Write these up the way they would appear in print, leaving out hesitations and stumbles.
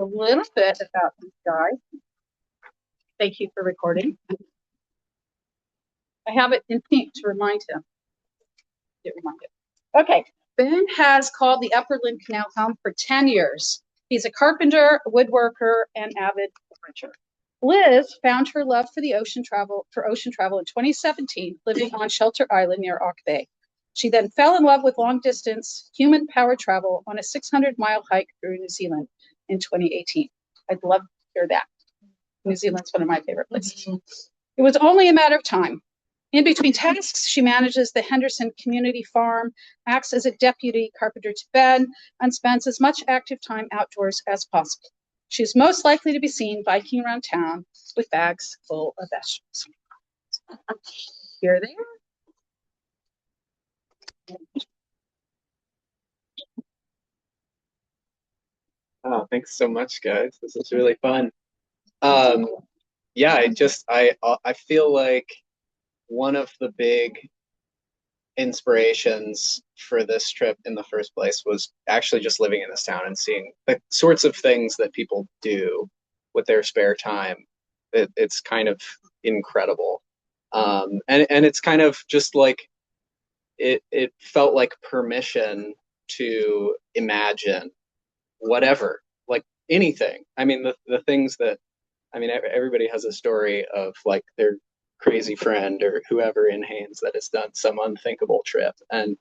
a little bit about this guy. Thank you for recording. I have it in pink to remind him. Get reminded. Okay, Ben has called the Upper Limb Canal home for 10 years. He's a carpenter, woodworker, and avid rancher. Liz found her love for ocean travel in 2017, living on Shelter Island near Auk Bay. She then fell in love with long-distance human-powered travel on a 600-mile hike through New Zealand in 2018. I'd love to hear that. New Zealand's one of my favorite places. It was only a matter of time. In between tasks, she manages the Henderson Community Farm, acts as a deputy carpenter to Ben, and spends as much active time outdoors as possible. She's most likely to be seen biking around town with bags full of vegetables. Here they are. Oh, thanks so much, guys. This is really fun. Yeah, I feel like one of the big inspirations for this trip in the first place was actually just living in this town and seeing the sorts of things that people do with their spare time. It's kind of incredible. And it's kind of just like it felt like permission to imagine whatever, like anything. I mean, the things that, I mean, everybody has a story of like their crazy friend or whoever in Haines that has done some unthinkable trip. And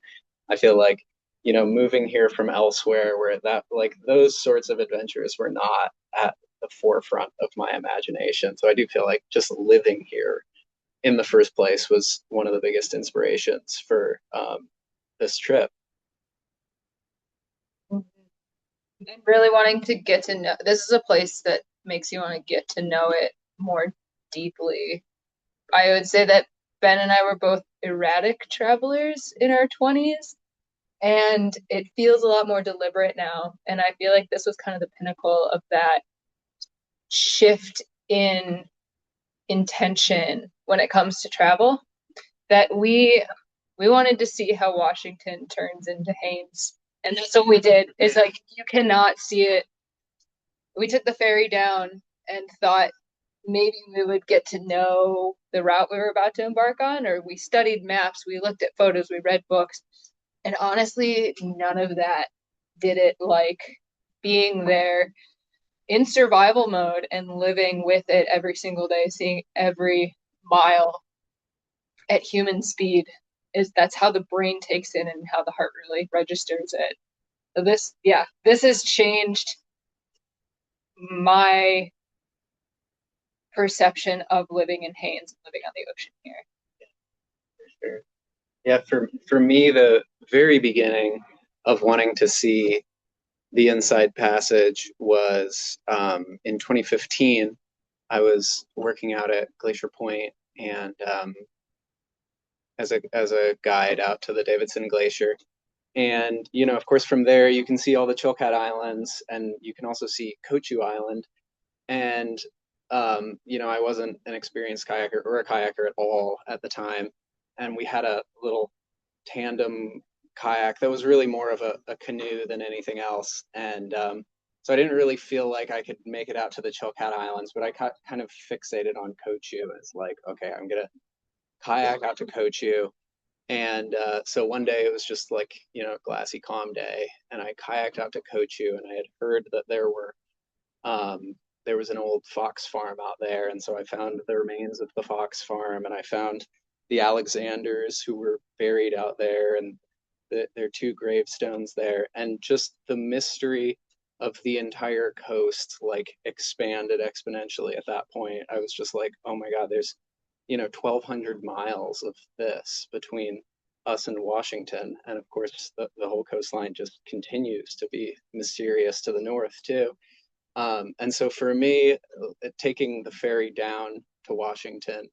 I feel like, moving here from elsewhere where that, like those sorts of adventures were not at the forefront of my imagination. So I do feel like just living here in the first place was one of the biggest inspirations for this trip. And really wanting to get to know, this is a place that makes you want to get to know it more deeply. I would say that Ben and I were both erratic travelers in our 20s, and it feels a lot more deliberate now. And I feel like this was kind of the pinnacle of that shift in intention when it comes to travel, that we wanted to see how Washington turns into Haines. And that's what we did. It's like you cannot see it. We took the ferry down and thought maybe we would get to know the route we were about to embark on, or we studied maps, we looked at photos, we read books. And honestly, none of that did it like being there in survival mode and living with it every single day, seeing every mile at human speed. That's how the brain takes in and how the heart really registers it. So this has changed my perception of living in Haines and living on the ocean here. For sure. Yeah, for me, the very beginning of wanting to see the Inside Passage was in 2015. I was working out at Glacier Point and as a guide out to the Davidson Glacier. And, of course, from there you can see all the Chilkat Islands and you can also see Kochu Island. And, I wasn't an experienced kayaker or a kayaker at all at the time. And we had a little tandem kayak that was really more of a canoe than anything else. And so I didn't really feel like I could make it out to the Chilkat Islands, but I kind of fixated on Kochu as like, okay, I'm going to kayak out to Kochu. And so one day it was just like, glassy, calm day. And I kayaked out to Kochu and I had heard that there was an old fox farm out there. And so I found the remains of the fox farm and I found the Alexanders who were buried out there and their two gravestones there. And just the mystery of the entire coast like expanded exponentially at that point. I was just like, oh my God, there's 1,200 miles of this between us and Washington. And of course, the whole coastline just continues to be mysterious to the north, too. And so for me, taking the ferry down to Washington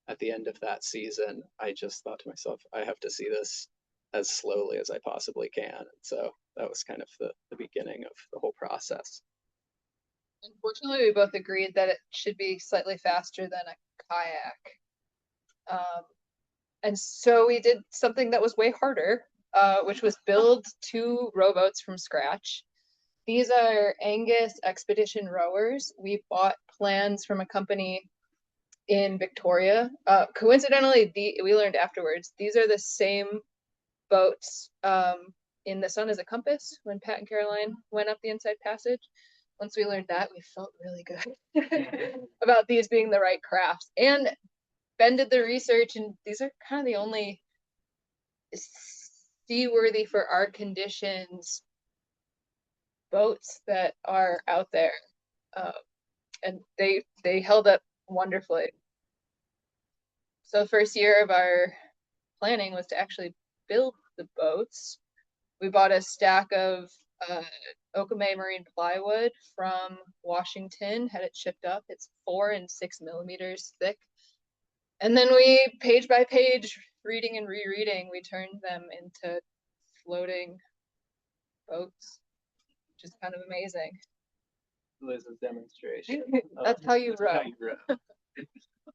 at the end of that season, I just thought to myself, I have to see this as slowly as I possibly can. And so that was kind of the beginning of the whole process. Unfortunately, we both agreed that it should be slightly faster than a kayak. And so we did something that was way harder, which was build two rowboats from scratch. These are Angus Expedition rowers. We bought plans from a company in Victoria. Coincidentally, we learned afterwards, these are the same boats in The Sun is a Compass when Pat and Caroline went up the Inside Passage. Once we learned that, we felt really good about these being the right crafts. And Ben did the research, and these are kind of the only seaworthy for our conditions boats that are out there. And they held up wonderfully. So the first year of our planning was to actually build the boats. We bought a stack of Okame marine plywood from Washington, had it shipped up. It's 4 and 6 millimeters thick. And then we, page by page, reading and rereading, we turned them into floating boats, which is kind of amazing. Liz's demonstration. That's how you row. How you row.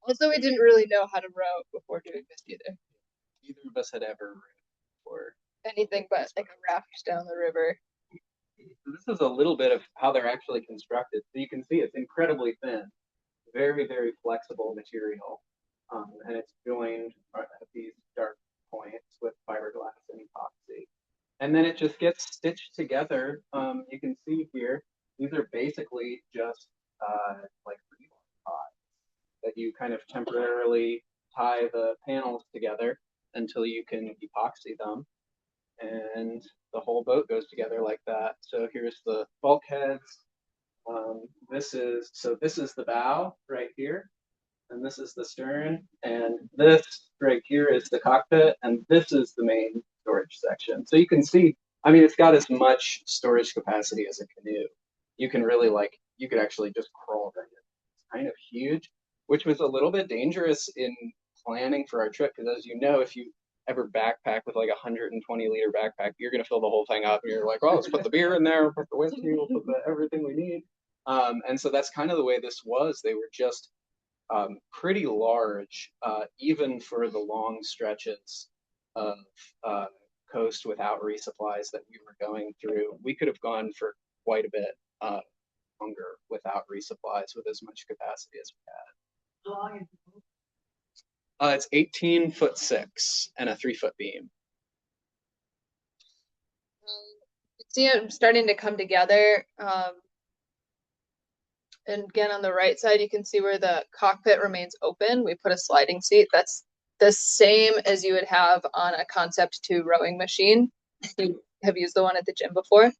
Also, we didn't really know how to row before doing this either. Neither of us had ever rowed before. Anything but like a raft down the river. So this is a little bit of how they're actually constructed. So you can see it's incredibly thin, very, very flexible material. And it's joined at these dark points with fiberglass and epoxy. And then it just gets stitched together. You can see here, these are basically just like ties that you kind of temporarily tie the panels together until you can epoxy them. And the whole boat goes together like that. So here's the bulkheads. This is the bow right here, and this is the stern, and this right here is the cockpit, and this is the main storage section. So you can see, I mean, it's got as much storage capacity as a canoe. You can really you could actually just crawl right in. It's kind of huge, which was a little bit dangerous in planning for our trip, because as you know, if you ever backpack with like a 120-liter backpack, you're going to fill the whole thing up, and you're like, oh, let's put the beer in there, put the whiskey, we'll put everything we need. And so that's kind of the way this was. They were just pretty large, even for the long stretches of coast without resupplies that we were going through. We could have gone for quite a bit longer without resupplies with as much capacity as we had. How long is the boat? It's 18'6" and a 3-foot beam. See it starting to come together. And again, on the right side, you can see where the cockpit remains open. We put a sliding seat. That's the same as you would have on a Concept 2 rowing machine. You have used the one at the gym before.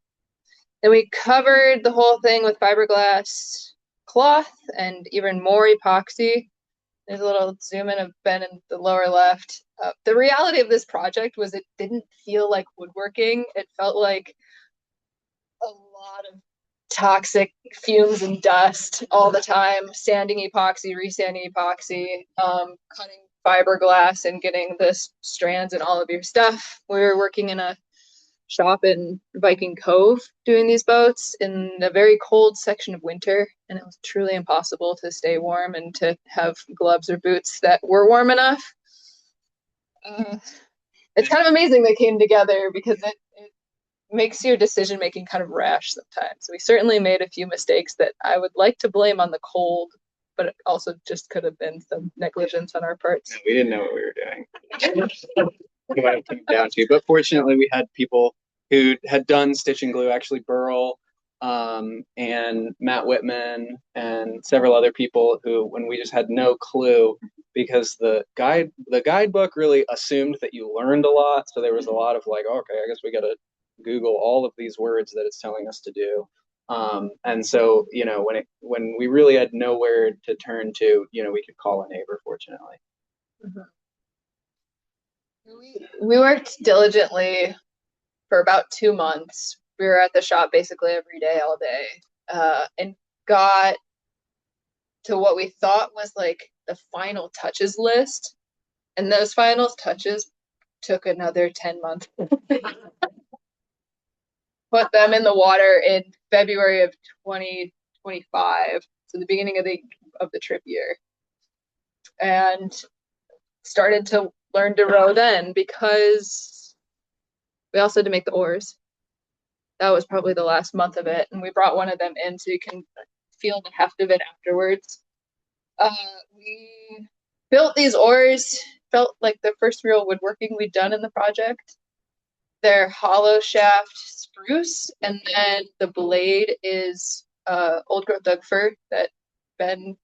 Then we covered the whole thing with fiberglass cloth and even more epoxy. There's a little zoom in of Ben in the lower left. The reality of this project was it didn't feel like woodworking. It felt like a lot of toxic fumes and dust all the time, sanding epoxy, resanding epoxy, cutting fiberglass and getting the strands in all of your stuff. We were working in a shop in Viking Cove doing these boats in a very cold section of winter, and it was truly impossible to stay warm and to have gloves or boots that were warm enough. It's kind of amazing they came together, because it makes your decision making kind of rash sometimes. We certainly made a few mistakes that I would like to blame on the cold, but it also just could have been some negligence on our parts. We didn't know what we were doing. What it came down to. But fortunately, we had people who had done stitch and glue, actually Burl and Matt Whitman and several other people who, when we just had no clue, because the guidebook really assumed that you learned a lot. So there was a lot of like, okay, I guess we got to Google all of these words that it's telling us to do. And so, when we really had nowhere to turn to, we could call a neighbor, fortunately. Mm-hmm. We worked diligently for about 2 months. We were at the shop basically every day, all day, and got to what we thought was like the final touches list. And those final touches took another 10 months. Put them in the water in February of 2025, so the beginning of the trip year, and started to learn to row then, because we also had to make the oars. that was probably the last month of it, and we brought one of them in so you can feel the heft of it afterwards. We built these oars, felt like the first real woodworking we'd done in the project. They're hollow shaft spruce, and then the blade is old growth Doug fir that Ben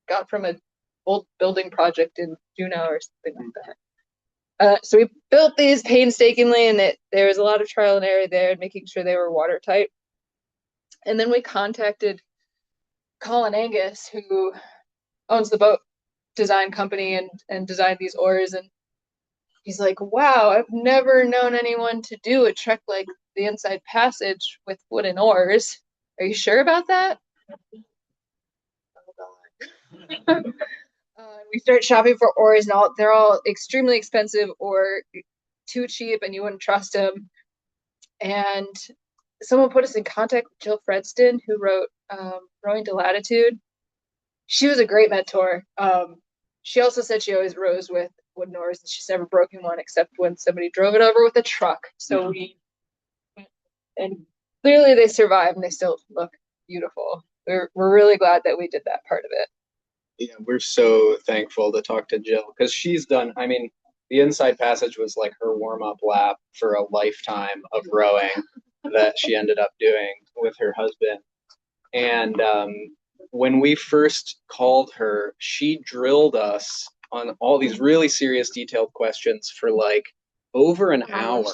got from an old building project in Juneau or something like that. So we built these painstakingly, and there was a lot of trial and error there, making sure they were watertight. And then we contacted Colin Angus, who owns the boat design company and designed these oars, and he's like, wow, I've never known anyone to do a trek like the Inside Passage with wooden oars. Are you sure about that? We start shopping for oars, and they're all extremely expensive or too cheap, and you wouldn't trust them. And someone put us in contact with Jill Fredston, who wrote Rowing to Latitude. She was a great mentor. She also said she always rows with wooden oars, and she's never broken one except when somebody drove it over with a truck. So and clearly they survived, and they still look beautiful. We're really glad that we did that part of it. Yeah, we're so thankful to talk to Jill because she's done, I mean, the Inside Passage was like her warm-up lap for a lifetime of rowing that she ended up doing with her husband. And when we first called her, she drilled us on all these really serious, detailed questions for like over an hour.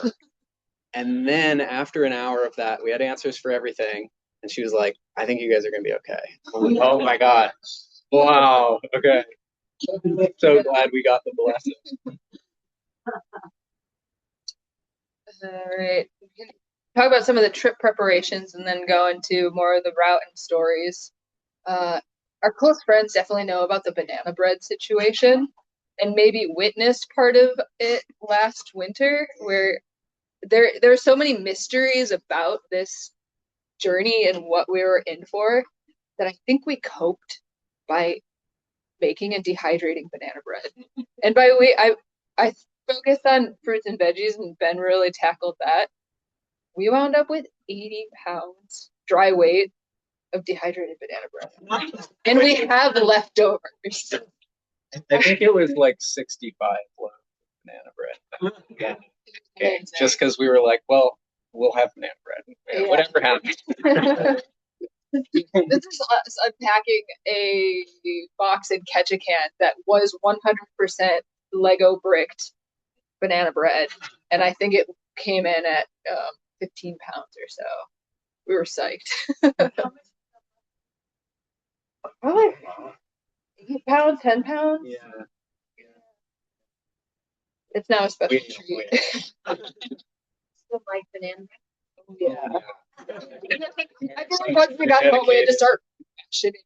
And then after an hour of that, we had answers for everything. And she was like, I think you guys are going to be okay. Like, oh my God. Wow. Okay. So glad we got the blessing. All right. We can talk about some of the trip preparations and then go into more of the route and stories. Our close friends definitely know about the banana bread situation and maybe witnessed part of it last winter, where there are so many mysteries about this journey and what we were in for that I think we coped by making and dehydrating banana bread. And by the way, I focused on fruits and veggies, and Ben really tackled that. We wound up with 80 pounds dry weight of dehydrated banana bread. And we have leftovers. I think it was like 65 loaves of banana bread. Yeah. Okay. Just because we were like, well, we'll have banana bread. Yeah. Whatever happens. This is us unpacking a box in Ketchikan that was 100% Lego bricked banana bread, and I think it came in at 15 pounds or so. We were psyched. Probably 8 pounds, 10 pounds. Yeah. It's now a special treat. Still like banana bread. Yeah. I feel like once we got home, we had to start shitting.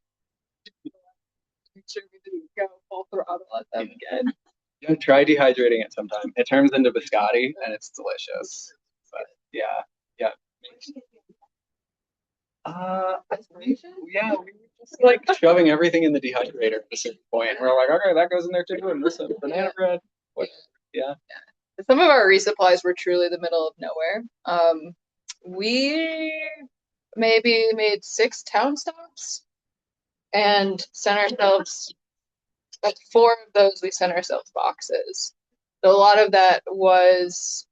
Make sure we didn't go full throttle at them again. Yeah, try dehydrating it sometime. It turns into biscotti and it's delicious. But yeah. Yeah, we were just like shoving everything in the dehydrator at a certain point. We're like, okay, that goes in there too, and this is banana bread. Yeah. Some of our resupplies were truly the middle of nowhere. We maybe made 6 town stops and sent ourselves, like 4 of those, we sent ourselves boxes. So a lot of that was,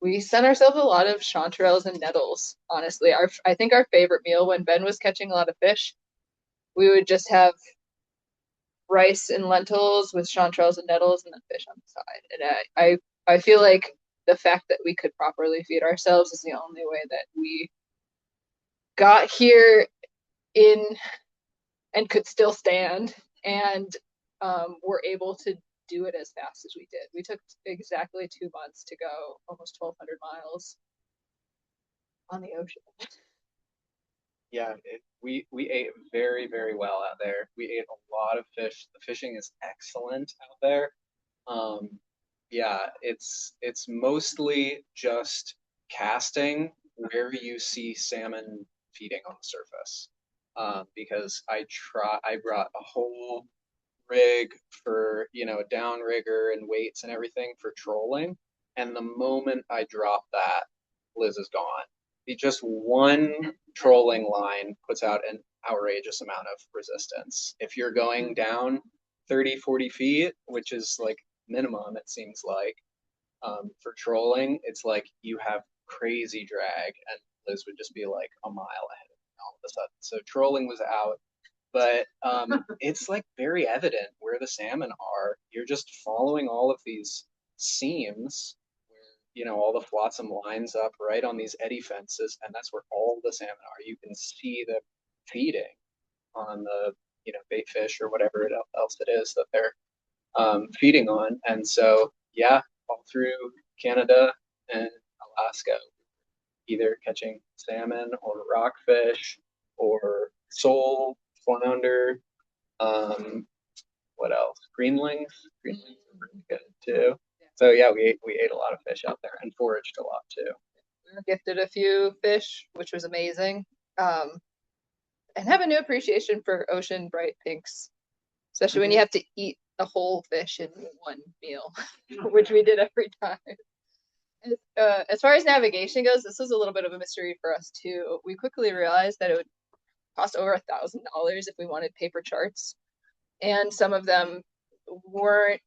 we sent ourselves a lot of chanterelles and nettles, honestly. I think our favorite meal when Ben was catching a lot of fish, we would just have rice and lentils with chanterelles and nettles and then fish on the side. And I feel like the fact that we could properly feed ourselves is the only way that we got here in and could still stand and were able to do it as fast as we did. We took exactly 2 months to go almost 1,200 miles on the ocean. Yeah, we ate very, very well out there. We ate a lot of fish. The fishing is excellent out there. Yeah, it's mostly just casting where you see salmon feeding on the surface. Because I brought a whole rig for, downrigger and weights and everything for trolling. And the moment I dropped that, Liz is gone. Just one trolling line puts out an outrageous amount of resistance. If you're going down 30, 40 feet, which is like minimum, it seems like, for trolling, it's like you have crazy drag, and Liz would just be like a mile ahead of me all of a sudden. So trolling was out, but it's like very evident where the salmon are. You're just following all of these seams where, you know, all the flotsam lines up right on these eddy fences, and that's where all the salmon are. You can see them feeding on the, you know, bait fish or whatever else it is that they're feeding on. And so, yeah, all through Canada and Alaska, either catching salmon or rockfish or sole, flounder, what else? Greenlings. Greenlings are pretty good too. So yeah, we ate a lot of fish out there and foraged a lot too. We were gifted a few fish, which was amazing. And have a new appreciation for ocean bright pinks, especially when you have to eat a whole fish in one meal, which we did every time. As far as navigation goes, this was a little bit of a mystery for us too. We quickly realized that it would cost over $1,000 if we wanted paper charts, and some of them weren't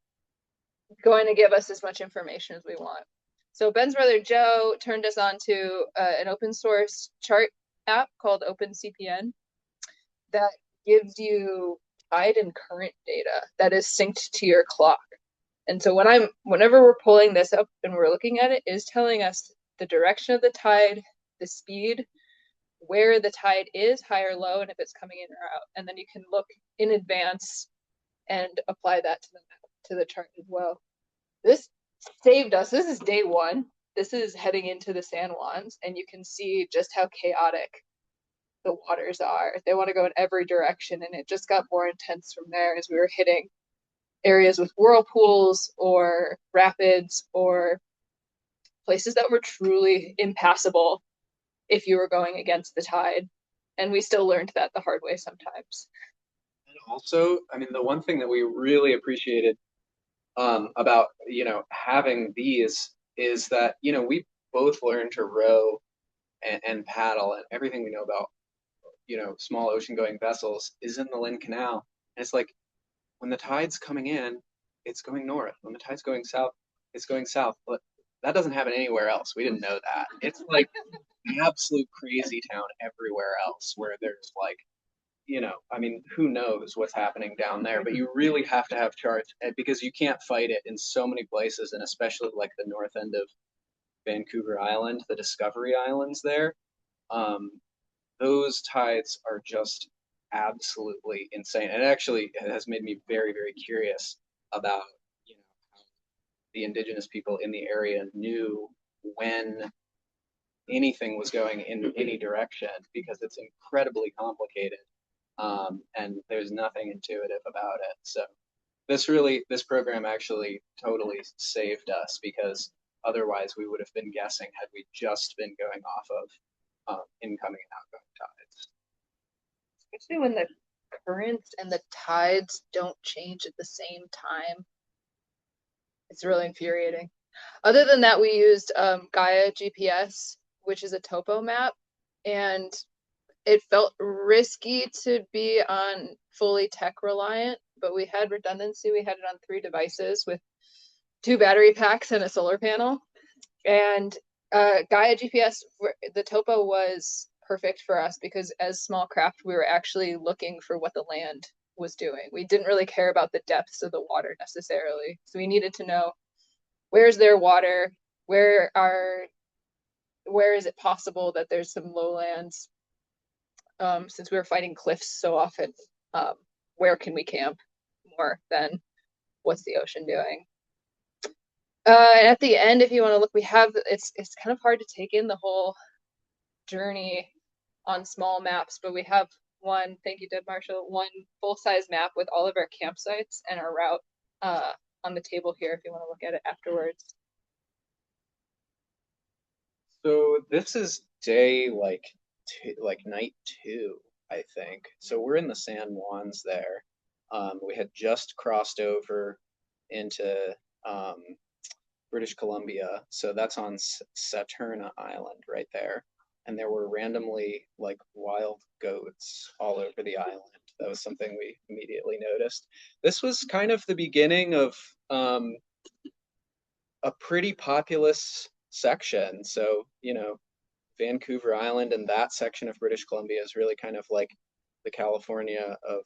going to give us as much information as we want. So Ben's brother Joe turned us on to an open source chart app called OpenCPN that gives you tide and current data that is synced to your clock. And so whenever we're pulling this up and we're looking at it, is telling us the direction of the tide, the speed, where the tide is, high or low, and if it's coming in or out. And then you can look in advance and apply that to the chart as well. This saved us. This is day one. This is heading into the San Juans, and you can see just how chaotic the waters are. They want to go in every direction, and it just got more intense from there as we were hitting areas with whirlpools or rapids or places that were truly impassable if you were going against the tide. And we still learned that the hard way sometimes. And also, I mean, the one thing that we really appreciated about, you know, having these is that, you know, we both learned to row and paddle, and everything we know about, you know, small ocean going vessels is in the Lynn Canal. And it's like when the tide's coming in, it's going north. When the tide's going south, it's going south. But that doesn't happen anywhere else. We didn't know that. It's like absolute crazy town everywhere else where there's like, you know, I mean, who knows what's happening down there, but you really have to have charts because you can't fight it in so many places, and especially like the north end of Vancouver Island, the Discovery Islands there. Um, those tides are just absolutely insane. And it actually has made me very, very curious about, you know, how the indigenous people in the area knew when anything was going in any direction, because it's incredibly complicated. And there's nothing intuitive about it. So this program actually totally saved us, because otherwise we would have been guessing had we just been going off of incoming and outgoing tides. Especially when the currents and the tides don't change at the same time. It's really infuriating. Other than that, we used Gaia GPS, which is a topo map, and it felt risky to be on fully tech reliant, but we had redundancy. We had it on 3 devices with 2 battery packs and a solar panel. And Gaia GPS, the topo was perfect for us because as small craft, we were actually looking for what the land was doing. We didn't really care about the depths of the water necessarily. So we needed to know, where's their water? Where is it possible that there's some lowlands? Since we were fighting cliffs so often, where can we camp more than what's the ocean doing? And at the end, if you want to look, we have, it's kind of hard to take in the whole journey on small maps, but we have one, thank you, Deb Marshall, one full-size map with all of our campsites and our route on the table here if you want to look at it afterwards. So this is day like night 2, I think. So we're in the San Juans there. We had just crossed over into British Columbia. So that's on Saturna Island right there. And there were randomly like wild goats all over the island. That was something we immediately noticed. This was kind of the beginning of a pretty populous section. So, Vancouver Island and that section of British Columbia is really kind of like the California of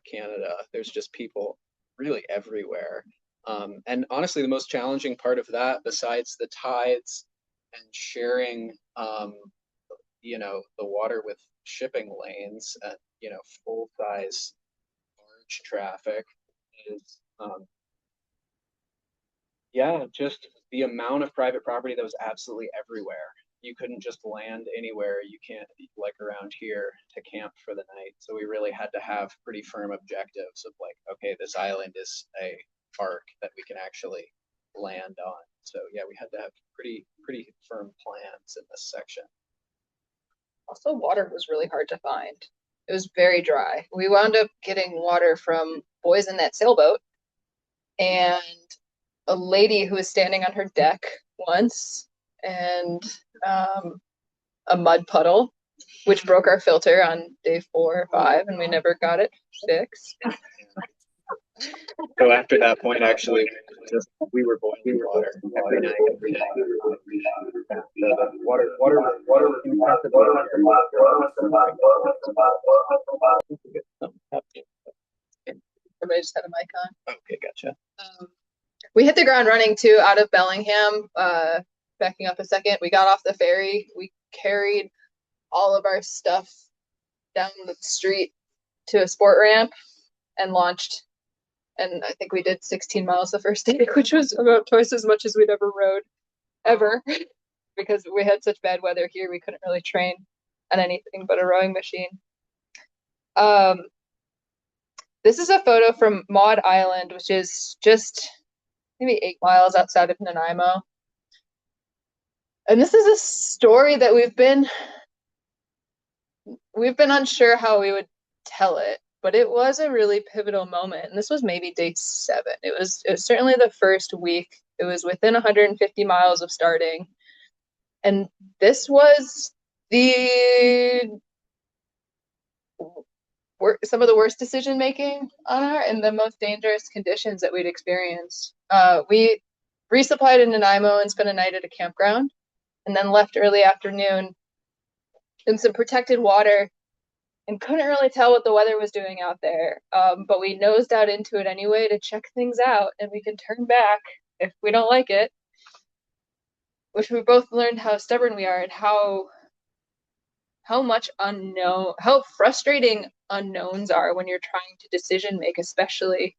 Canada. There's just people really everywhere. And honestly, the most challenging part of that, besides the tides and sharing, the water with shipping lanes and, full size barge traffic, is, yeah, just the amount of private property that was absolutely everywhere. You couldn't just land anywhere. You can't, like around here, to camp for the night. So we really had to have pretty firm objectives of like, okay, this island is a park that we can actually land on. So yeah, we had to have pretty firm plans in this section. Also, water was really hard to find. It was very dry. We wound up getting water from boys in that sailboat and a lady who was standing on her deck once, and a mud puddle, which broke our filter on day 4 or 5, and we never got it fixed. So after that point, actually, we were boiling water every night. Water was incessantly. Everybody just had a mic on. Okay, gotcha. We hit the ground running too out of Bellingham. Backing up a second, we got off the ferry. We carried all of our stuff down the street to a sport ramp and launched. And I think we did 16 miles the first day, which was about twice as much as we'd ever rode, ever, because we had such bad weather here. We couldn't really train on anything but a rowing machine. This is a photo from Maud Island, which is just maybe 8 miles outside of Nanaimo. And this is a story that we've been unsure how we would tell it, but it was a really pivotal moment. And this was maybe day 7. It was certainly the first week. It was within 150 miles of starting. And this was some of the worst decision making on our and the most dangerous conditions that we'd experienced. We resupplied in Nanaimo and spent a night at a campground, and then left early afternoon in some protected water and couldn't really tell what the weather was doing out there. But we nosed out into it anyway to check things out, and we can turn back if we don't like it, which we both learned how stubborn we are and how frustrating unknowns are when you're trying to decision make, especially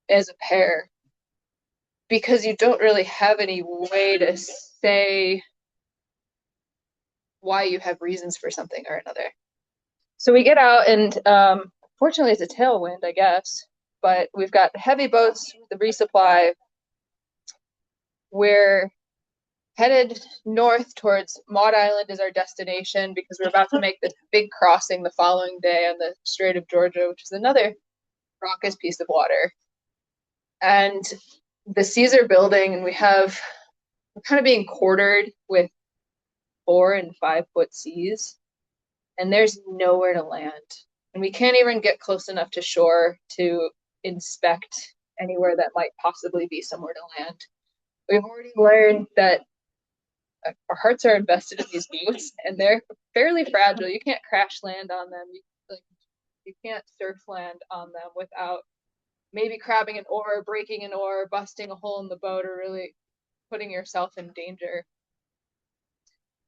as a pair, because you don't really have any way to say why you have reasons for something or another. So we get out, and fortunately it's a tailwind, I guess, but we've got heavy boats, the resupply. We're headed north towards Maud Island is our destination, because we're about to make this big crossing the following day on the Strait of Georgia, which is another raucous piece of water. And the seas are building, and we're kind of being quartered with 4 and 5 foot seas, and there's nowhere to land. And we can't even get close enough to shore to inspect anywhere that might possibly be somewhere to land. We've already learned that our hearts are invested in these boats, and they're fairly fragile. You can't crash land on them. You can't surf land on them without maybe crabbing an oar, breaking an oar, busting a hole in the boat, or really putting yourself in danger.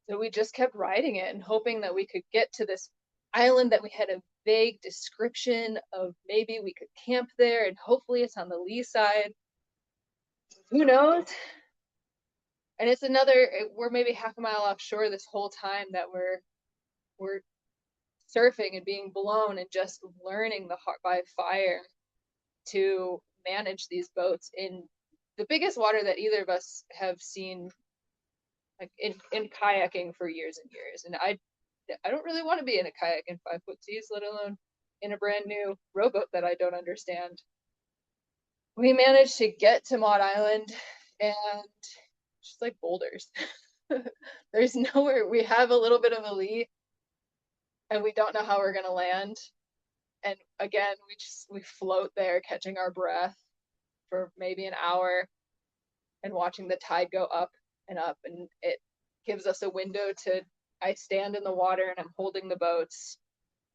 So we just kept riding it and hoping that we could get to this island that we had a vague description of. Maybe we could camp there, and hopefully it's on the lee side. Who knows? And we're maybe half a mile offshore this whole time that we're surfing and being blown and just learning by fire to manage these boats in the biggest water that either of us have seen, like in kayaking for years and years. And I don't really want to be in a kayak in 5 foot seas, let alone in a brand new rowboat that I don't understand. We managed to get to Maud Island and just like boulders. There's nowhere. We have a little bit of a lee, and we don't know how we're gonna land. And again, we float there, catching our breath for maybe an hour, and watching the tide go up, and it gives us a window to. I stand in the water and I'm holding the boats,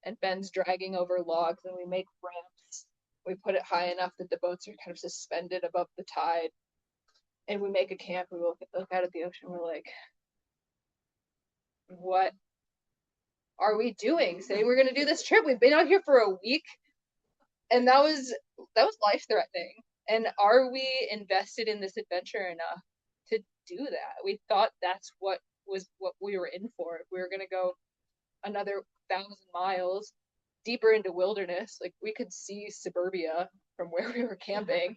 and Ben's dragging over logs, and we make ramps. We put it high enough that the boats are kind of suspended above the tide, and we make a camp. We look out at the ocean. We're like, what are we doing? Saying we're gonna do this trip. We've been out here for a week, and that was life threatening. And are we invested in this adventure enough to do that? We thought that's what we were in for. We were gonna go another 1,000 miles deeper into wilderness. Like, we could see suburbia from where we were camping,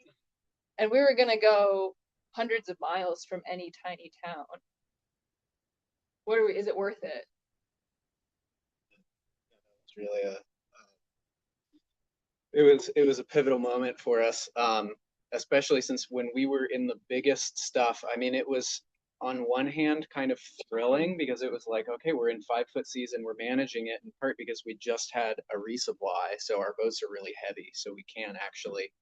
and we were gonna go hundreds of miles from any tiny town. Is it worth it? It's really it was a pivotal moment for us, especially since when we were in the biggest stuff. I mean, it was on one hand kind of thrilling because it was like, okay, we're in 5 foot seas and we're managing it, in part because we just had a resupply, so our boats are really heavy, so we can actually,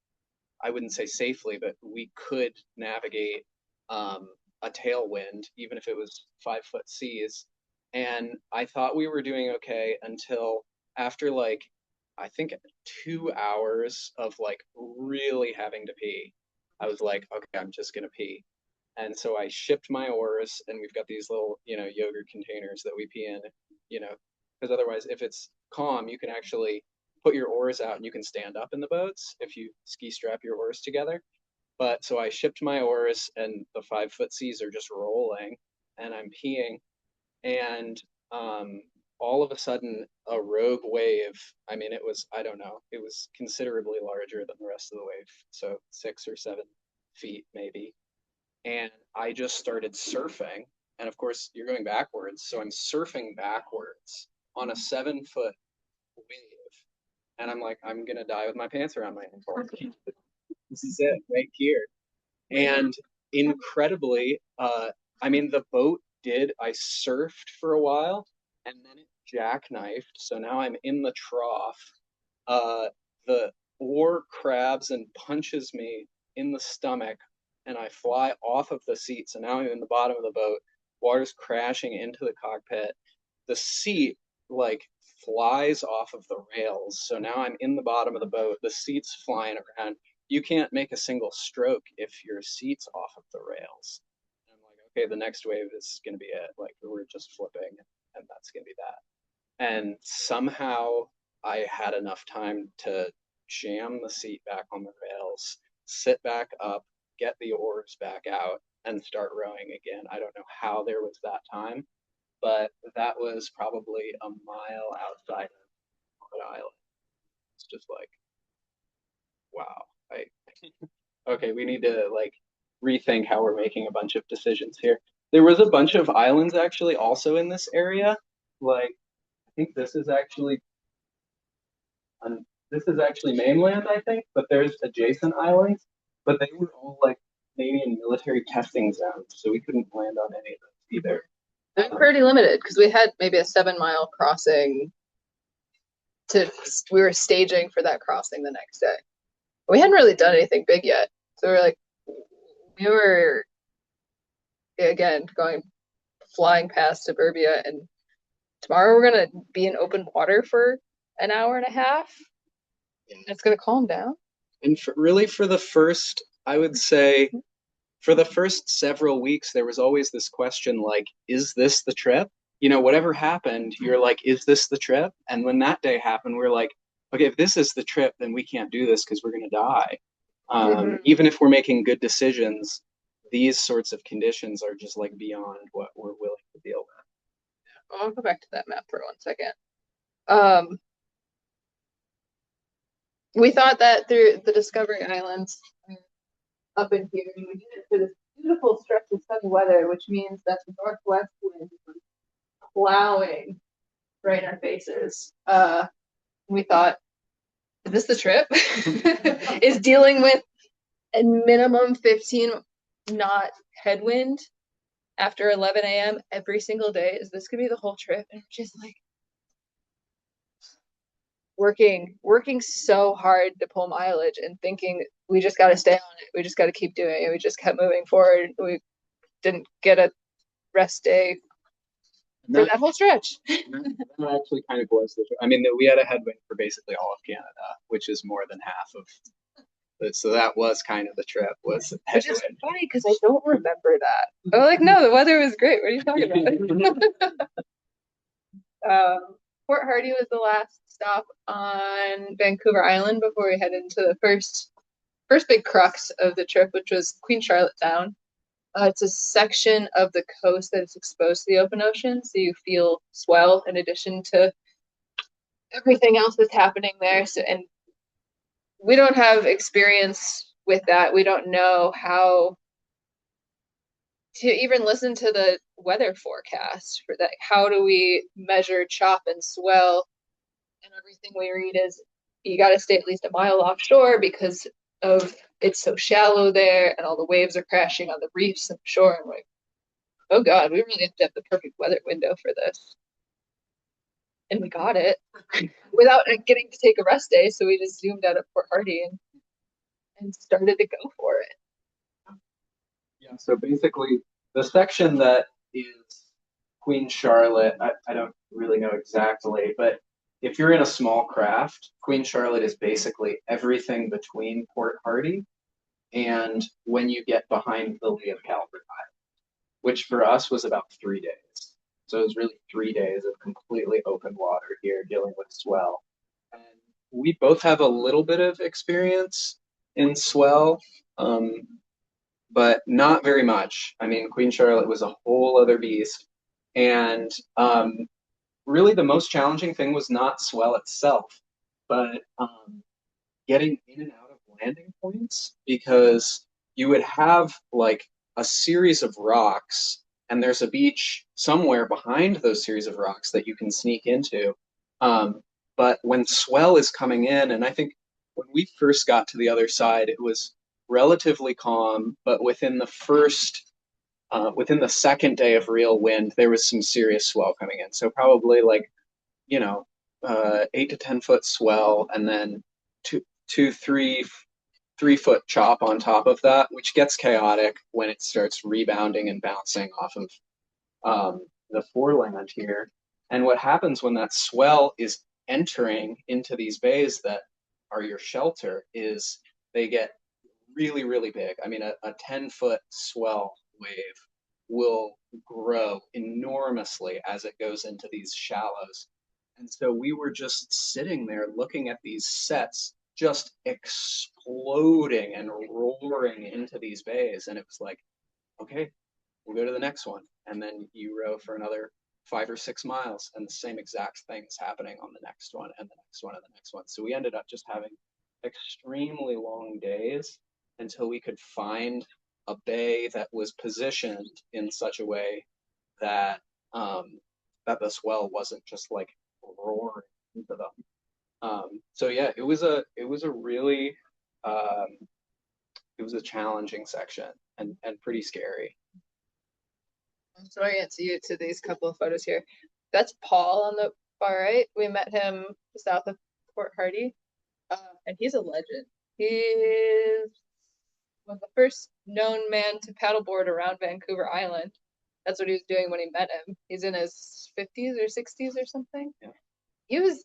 I wouldn't say safely, but we could navigate a tailwind even if it was 5 foot seas. And I thought we were doing okay until after like I think 2 hours of like really having to pee. I was like, okay, I'm just gonna pee. And so I shipped my oars, and we've got these little, yogurt containers that we pee in, because otherwise, if it's calm, you can actually put your oars out and you can stand up in the boats if you ski strap your oars together. But so I shipped my oars, and the 5 foot seas are just rolling, and I'm peeing, and all of a sudden, a rogue wave. I mean, it was, I don't know, it was considerably larger than the rest of the wave, so 6 or 7 feet maybe. And I just started surfing. And of course, you're going backwards. So I'm surfing backwards on a 7 foot wave. And I'm like, I'm going to die with my pants around my ankles. This is it right here. And incredibly, I mean, the boat I surfed for a while, and then it jackknifed. So now I'm in the trough. The oar crabs and punches me in the stomach, and I fly off of the seat. So now I'm in the bottom of the boat. Water's crashing into the cockpit. The seat like flies off of the rails. So now I'm in the bottom of the boat. The seat's flying around. You can't make a single stroke if your seat's off of the rails. And I'm like, okay, the next wave is going to be it. Like, we're just flipping, and that's going to be that. And somehow I had enough time to jam the seat back on the rails, sit back up, get the oars back out, and start rowing again. I don't know how there was that time, but that was probably a mile outside of Rhode Island. It's just like, wow. Okay, we need to like rethink how we're making a bunch of decisions here. There was a bunch of islands actually also in this area. Like, I think this is actually mainland, I think, but there's adjacent islands, but they were all like Canadian military testing zones, so we couldn't land on any of those either. They're pretty limited because we had maybe a 7 mile crossing we were staging for that crossing the next day. We hadn't really done anything big yet. So we were again flying past suburbia, and tomorrow we're gonna be in open water for an hour and a half. Yeah. It's gonna calm down. And really for the first, I would say, for the first several weeks, there was always this question like, is this the trip? Whatever happened, you're like, is this the trip? And when that day happened, we're like, okay, if this is the trip, then we can't do this because we're going to die. Even if we're making good decisions, these sorts of conditions are just like beyond what we're willing to deal with. I'll go back to that map for 1 second. We thought that through the Discovery Islands up in here, and we did it for this beautiful stretch of sunny weather, which means that the northwest wind was plowing right in our faces. We thought, is this the trip? Is dealing with a minimum 15 not headwind after 11 a.m. every single day? Is this gonna be the whole trip? And we're just like working so hard to pull mileage and thinking we just got to stay on it. We just got to keep doing it. We just kept moving forward. We didn't get a rest day for that whole stretch. That actually kind of was the. I mean, we had a headwind for basically all of Canada, which is more than half of. So that was kind of the trip. Was Which is funny because I don't remember that. I'm like, no, the weather was great. What are you talking about? Port Hardy was the last stop on Vancouver Island before we head into the first big crux of the trip, which was Queen Charlotte Sound. It's a section of the coast that is exposed to the open ocean, so you feel swell in addition to everything else that's happening there. So, and we don't have experience with that. We don't know how to even listen to the weather forecast for that. How do we measure chop and swell? And everything we read is you got to stay at least a mile offshore because of it's so shallow there and all the waves are crashing on the reefs and shore. And we're like, oh God, we really have to have the perfect weather window for this. And we got it without getting to take a rest day. So we just zoomed out of Port Hardy and started to go for it. Yeah, so basically the section that is Queen Charlotte, I don't really know exactly, but if you're in a small craft, Queen Charlotte is basically everything between Port Hardy and when you get behind the lee of Calvert Island, which for us was about 3 days. So it was really 3 days of completely open water here dealing with swell. And we both have a little bit of experience in swell, but not very much. I mean, Queen Charlotte was a whole other beast. And really the most challenging thing was not swell itself, but getting in and out of landing points because you would have like a series of rocks and there's a beach somewhere behind those series of rocks that you can sneak into. But when swell is coming in, and I think when we first got to the other side, it was relatively calm, but within the second day of real wind, there was some serious swell coming in. So probably like, 8 to 10 foot swell, and then two, 3 foot chop on top of that, which gets chaotic when it starts rebounding and bouncing off of the foreland here. And what happens when that swell is entering into these bays that are your shelter is they get really, really big. I mean, a 10-foot swell wave will grow enormously as it goes into these shallows. And so we were just sitting there looking at these sets just exploding and roaring into these bays. And it was like, okay, we'll go to the next one. And then you row for another 5 or 6 miles, and the same exact thing is happening on the next one and the next one and the next one. So we ended up just having extremely long days until we could find a bay that was positioned in such a way that that the swell wasn't just like roaring into them. So yeah, it was a really it was a challenging section and pretty scary. I'm sorry I can't see you to these couple of photos here. That's Paul on the far right. We met him south of Port Hardy, and he's a legend. He is one of the first known man to paddleboard around Vancouver Island. That's what he was doing when he met him. He's in his 50s or 60s or something. Yeah. He was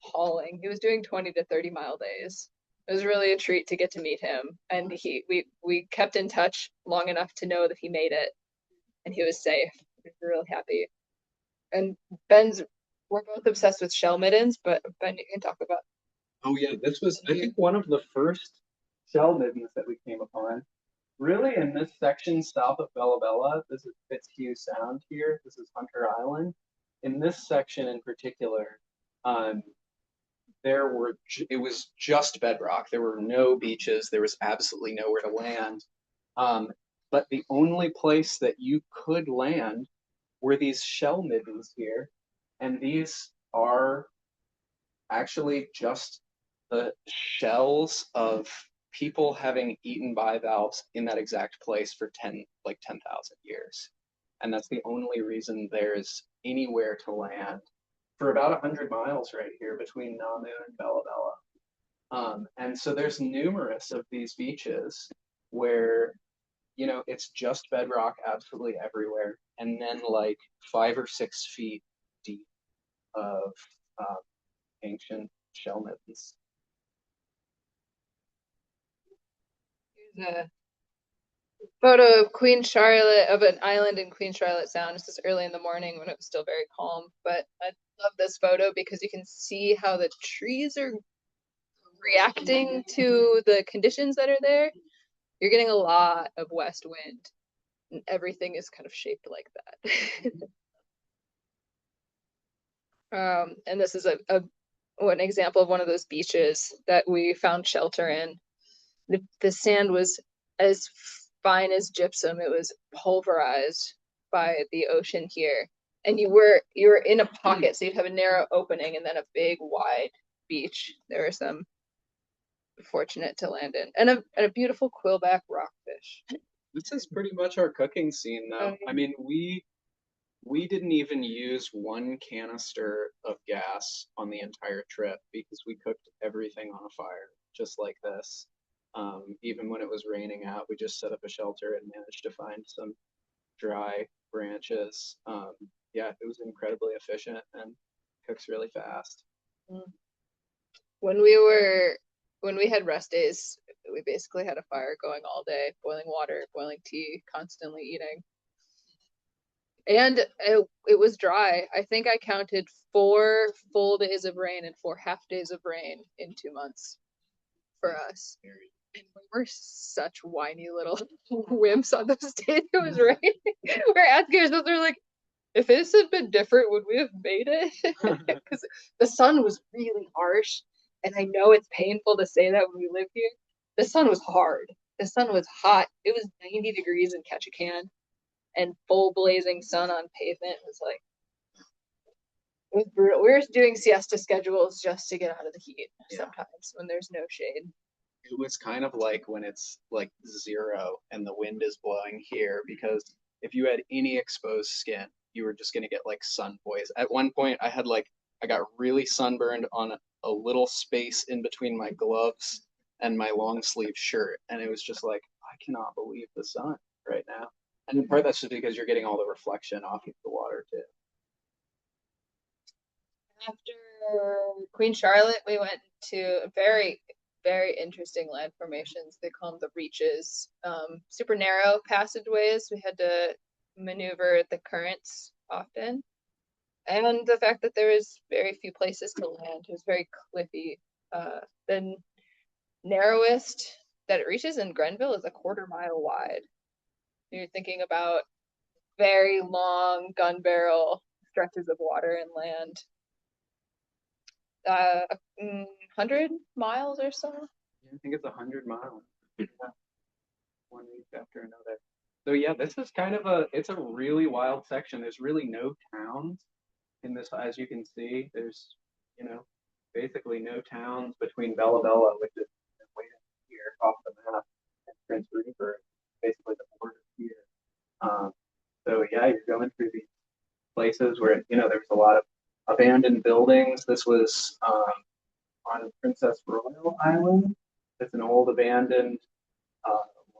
hauling. He was doing 20 to 30 mile days. It was really a treat to get to meet him, and we kept in touch long enough to know that he made it, and he was safe. We were really happy. And we're both obsessed with shell middens, but Ben, you can talk about. Oh yeah, this was I think one of the first shell middens that we came upon. Really, in this section south of Bella Bella, this is Fitzhugh Sound here. This is Hunter Island. In this section in particular, it was just bedrock. There were no beaches. There was absolutely nowhere to land. But the only place that you could land were these shell middens here, and these are actually just the shells of people having eaten bivalves in that exact place for 10,000 years. And that's the only reason there's anywhere to land for about 100 miles right here between Namu and Bella Bella. And so there's numerous of these beaches where, it's just bedrock absolutely everywhere. And then like 5 or 6 feet deep of ancient shell middens. Here's a photo of Queen Charlotte, of an island in Queen Charlotte Sound. This is early in the morning when it was still very calm, but I love this photo because you can see how the trees are reacting to the conditions that are there. You're getting a lot of west wind, and everything is kind of shaped like that. And this is an example of one of those beaches that we found shelter in. The sand was as fine as gypsum. It was pulverized by the ocean here. And you were in a pocket, so you'd have a narrow opening and then a big wide beach. There were some fortunate to land in. And a beautiful quillback rockfish. This is pretty much our cooking scene though. Oh, yeah. I mean, we didn't even use one canister of gas on the entire trip because we cooked everything on a fire, just like this. Even when it was raining out, we just set up a shelter and managed to find some dry branches. Yeah, it was incredibly efficient and cooks really fast. When we had rest days, we basically had a fire going all day, boiling water, boiling tea, constantly eating. And it was dry. I think I counted 4 full days of rain and 4 half days of rain in 2 months for us. And we were such whiny little wimps on those days it was raining. We're asking ourselves, we're like, if this had been different, would we have made it? Because the sun was really harsh. And I know it's painful to say that when we live here. The sun was hard. The sun was hot. It was 90 degrees in Ketchikan. And full blazing sun on pavement was like, it was brutal. We were doing siesta schedules just to get out of the heat sometimes when there's no shade. It was kind of like when it's like 0 and the wind is blowing here, because if you had any exposed skin, you were just going to get like sun poison. At one point, I got really sunburned on a little space in between my gloves and my long sleeve shirt. And it was just like, I cannot believe the sun right now. And in part, that's just because you're getting all the reflection off of the water too. After Queen Charlotte, we went to very, very interesting land formations. They call them the reaches. Super narrow passageways. We had to maneuver the currents often. And the fact that there was very few places to land. It was very cliffy. The narrowest that it reaches in Grenville is a 1/4 mile wide. You're thinking about very long gun barrel stretches of water and land. 100 miles or so. Yeah, I think it's 100 miles. Yeah. One week after another. So yeah, this is kind of it's a really wild section. There's really no towns in this, as you can see. There's, basically no towns between Bella Bella, which is way down here off the map, and Prince Rupert, basically the border here. So yeah, you're going through these places where, there's a lot of abandoned buildings. This was on Princess Royal Island. It's an old abandoned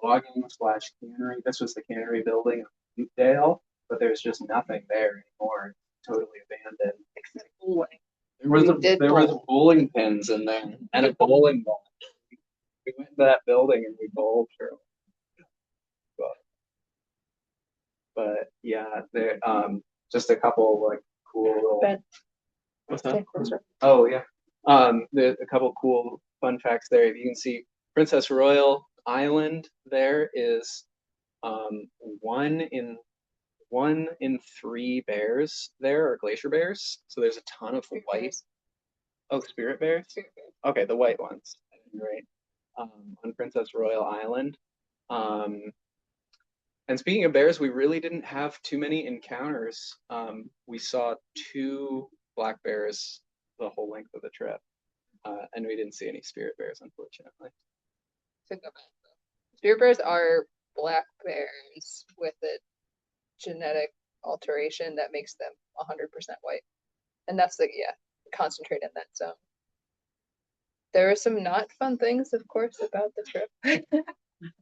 logging / cannery. This was the cannery building of Dale, but there's just nothing there anymore. It's totally abandoned. Except bowling. There was bowling pins in there and a bowling ball. We went to that building and we bowled for a while. But yeah, there just a couple like cool little. Ben. What's that? Oh yeah. There's a couple cool fun facts there. If you can see Princess Royal Island, there is 1 in 3 bears there are glacier bears. So there's a ton of white. Oh, spirit bears? Spirit bears. Okay, the white ones. Right. On Princess Royal Island. And speaking of bears, we really didn't have too many encounters. We saw 2 black bears the whole length of the trip. And we didn't see any spirit bears, unfortunately. to go back though. Spear bears are black bears with a genetic alteration that makes them 100% white. And that's concentrate in that zone. There are some not fun things, of course, about the trip.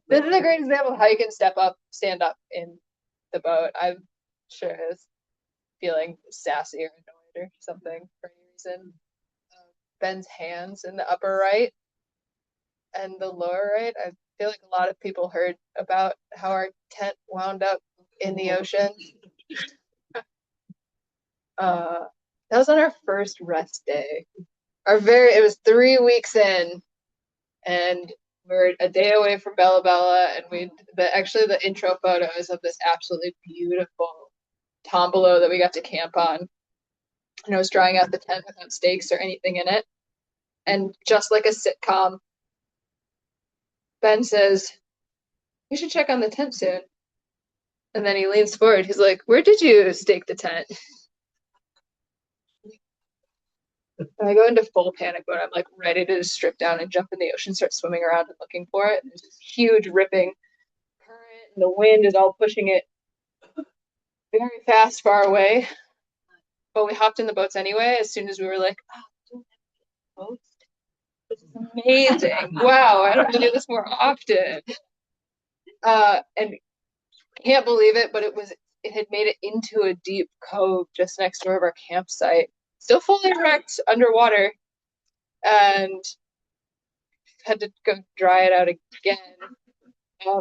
This is a great example of how you can stand up in the boat. I'm sure I was feeling sassy or annoyed or something for any reason. Ben's hands in the upper right and the lower right. I feel like a lot of people heard about how our tent wound up in the ocean. That was on our first rest day. It was 3 weeks in, and we're a day away from Bella Bella, and the intro photo is of this absolutely beautiful tombolo that we got to camp on. And I was drying out the tent without stakes or anything in it. And just like a sitcom, Ben says, "We should check on the tent soon." And then he leans forward. He's like, "Where did you stake the tent?" And I go into full panic mode. I'm like ready to just strip down and jump in the ocean, start swimming around and looking for it. And there's this huge ripping current, and the wind is all pushing it very fast, far away. But we hopped in the boats anyway. As soon as we were like, "Oh, boats! This is amazing! Wow, I don't have to do this more often." And can't believe it, but it had made it into a deep cove just next door of our campsite, still fully erect underwater, and had to go dry it out again.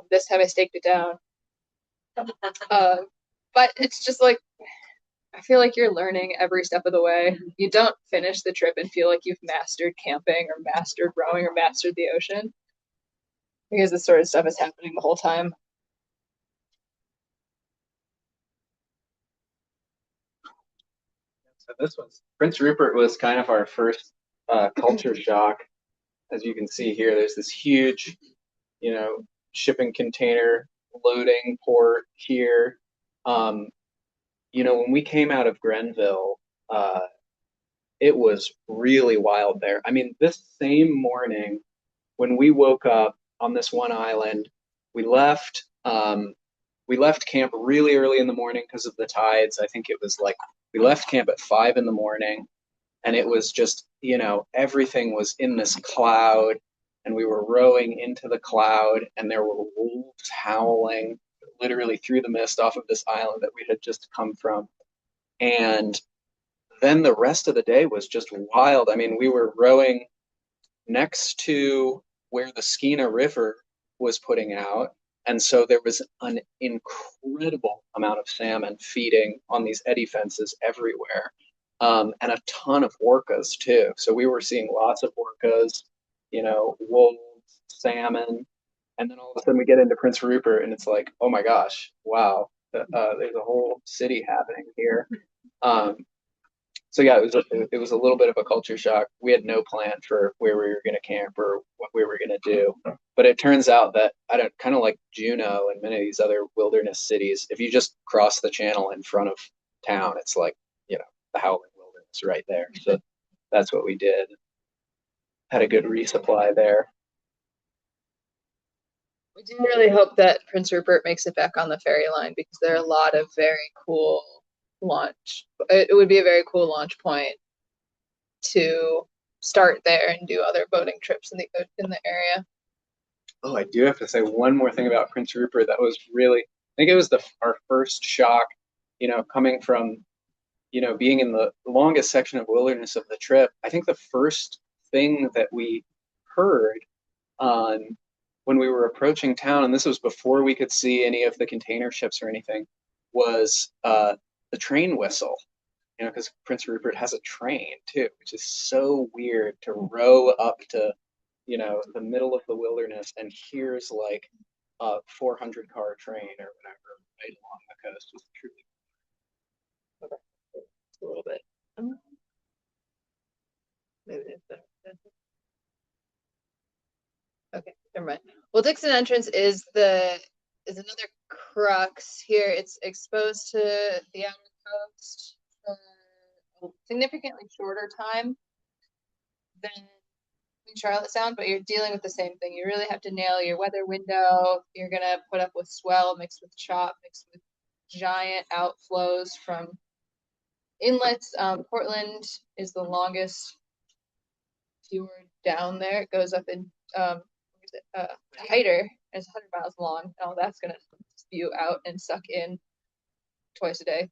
This time I staked it down. But it's just like, I feel like you're learning every step of the way. You don't finish the trip and feel like you've mastered camping or mastered rowing or mastered the ocean, because this sort of stuff is happening the whole time. So this was Prince Rupert was kind of our first culture shock. As you can see here, there's this huge, shipping container loading port here. When we came out of Grenville, it was really wild there. I mean, this same morning when we woke up on this one island, we left. We left camp really early in the morning because of the tides. I think it was like we left camp at 5 in the morning, and it was just, everything was in this cloud, and we were rowing into the cloud, and there were wolves howling literally through the mist off of this island that we had just come from. And then the rest of the day was just wild. I mean, we were rowing next to where the Skeena River was putting out. And so there was an incredible amount of salmon feeding on these eddy fences everywhere, and a ton of orcas too. So we were seeing lots of orcas, wolves, salmon, and then all of a sudden we get into Prince Rupert, and it's like, oh my gosh, wow, there's a whole city happening here. Um, so yeah, it was a little bit of a culture shock. We had no plan for where we were going to camp or what we were going to do, but it turns out that I don't kind of like Juneau and many of these other wilderness cities. If you just cross the channel in front of town, it's like the howling wilderness right there. So that's what we did. Had a good resupply there. We do really hope that Prince Rupert makes it back on the ferry line, because there are a lot of very cool it would be a very cool launch point to start there and do other boating trips in the area. Oh, I do have to say one more thing about Prince Rupert that was really, I think it was our first shock, coming from, being in the longest section of wilderness of the trip. I think the first thing that we heard on when we were approaching town, and this was before we could see any of the container ships or anything, was the train whistle. Because Prince Rupert has a train too, which is so weird to row up to, the middle of the wilderness, and here's like a 400-car train or whatever right along the coast. Was truly a little bit. Maybe it's better. Okay, never mind. Well, Dixon Entrance is another crux here. It's exposed to the outer coast for a significantly shorter time than in Charlotte Sound, but you're dealing with the same thing. You really have to nail your weather window. You're gonna put up with swell mixed with chop, mixed with giant outflows from inlets. Portland is the longest fjord down there. It goes up in Hyder. It's 100 miles long. Oh, that's gonna spew out and suck in twice a day.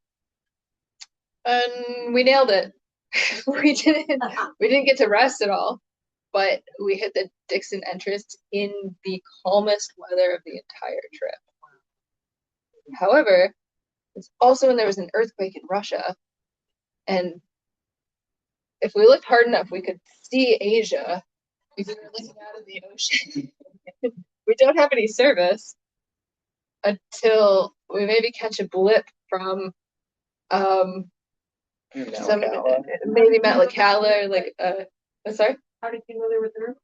And we nailed it. we didn't get to rest at all, but we hit the Dixon entrance in the calmest weather of the entire trip. However, it's also when there was an earthquake in Russia, and if we looked hard enough, we could see Asia because we were looking out of the ocean. We don't have any service until we maybe catch a blip from some maybe Matt LaCalla, like sorry. How did you know they were there?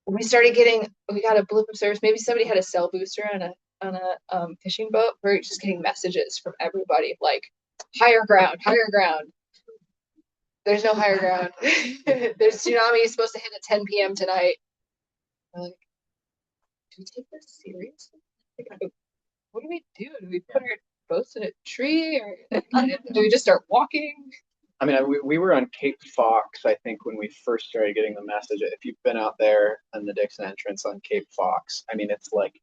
We got a blip of service. Maybe somebody had a cell booster on a fishing boat. We're just getting messages from everybody like higher ground, higher ground. There's no higher ground. There's tsunami is supposed to hit at 10 p.m. tonight. We're like, do we take this seriously? Like, what do we do? Do we put our boats in a tree, or do we just start walking? I mean, we were on Cape Fox, I think, when we first started getting the message. If you've been out there on the Dixon entrance on Cape Fox, I mean, it's like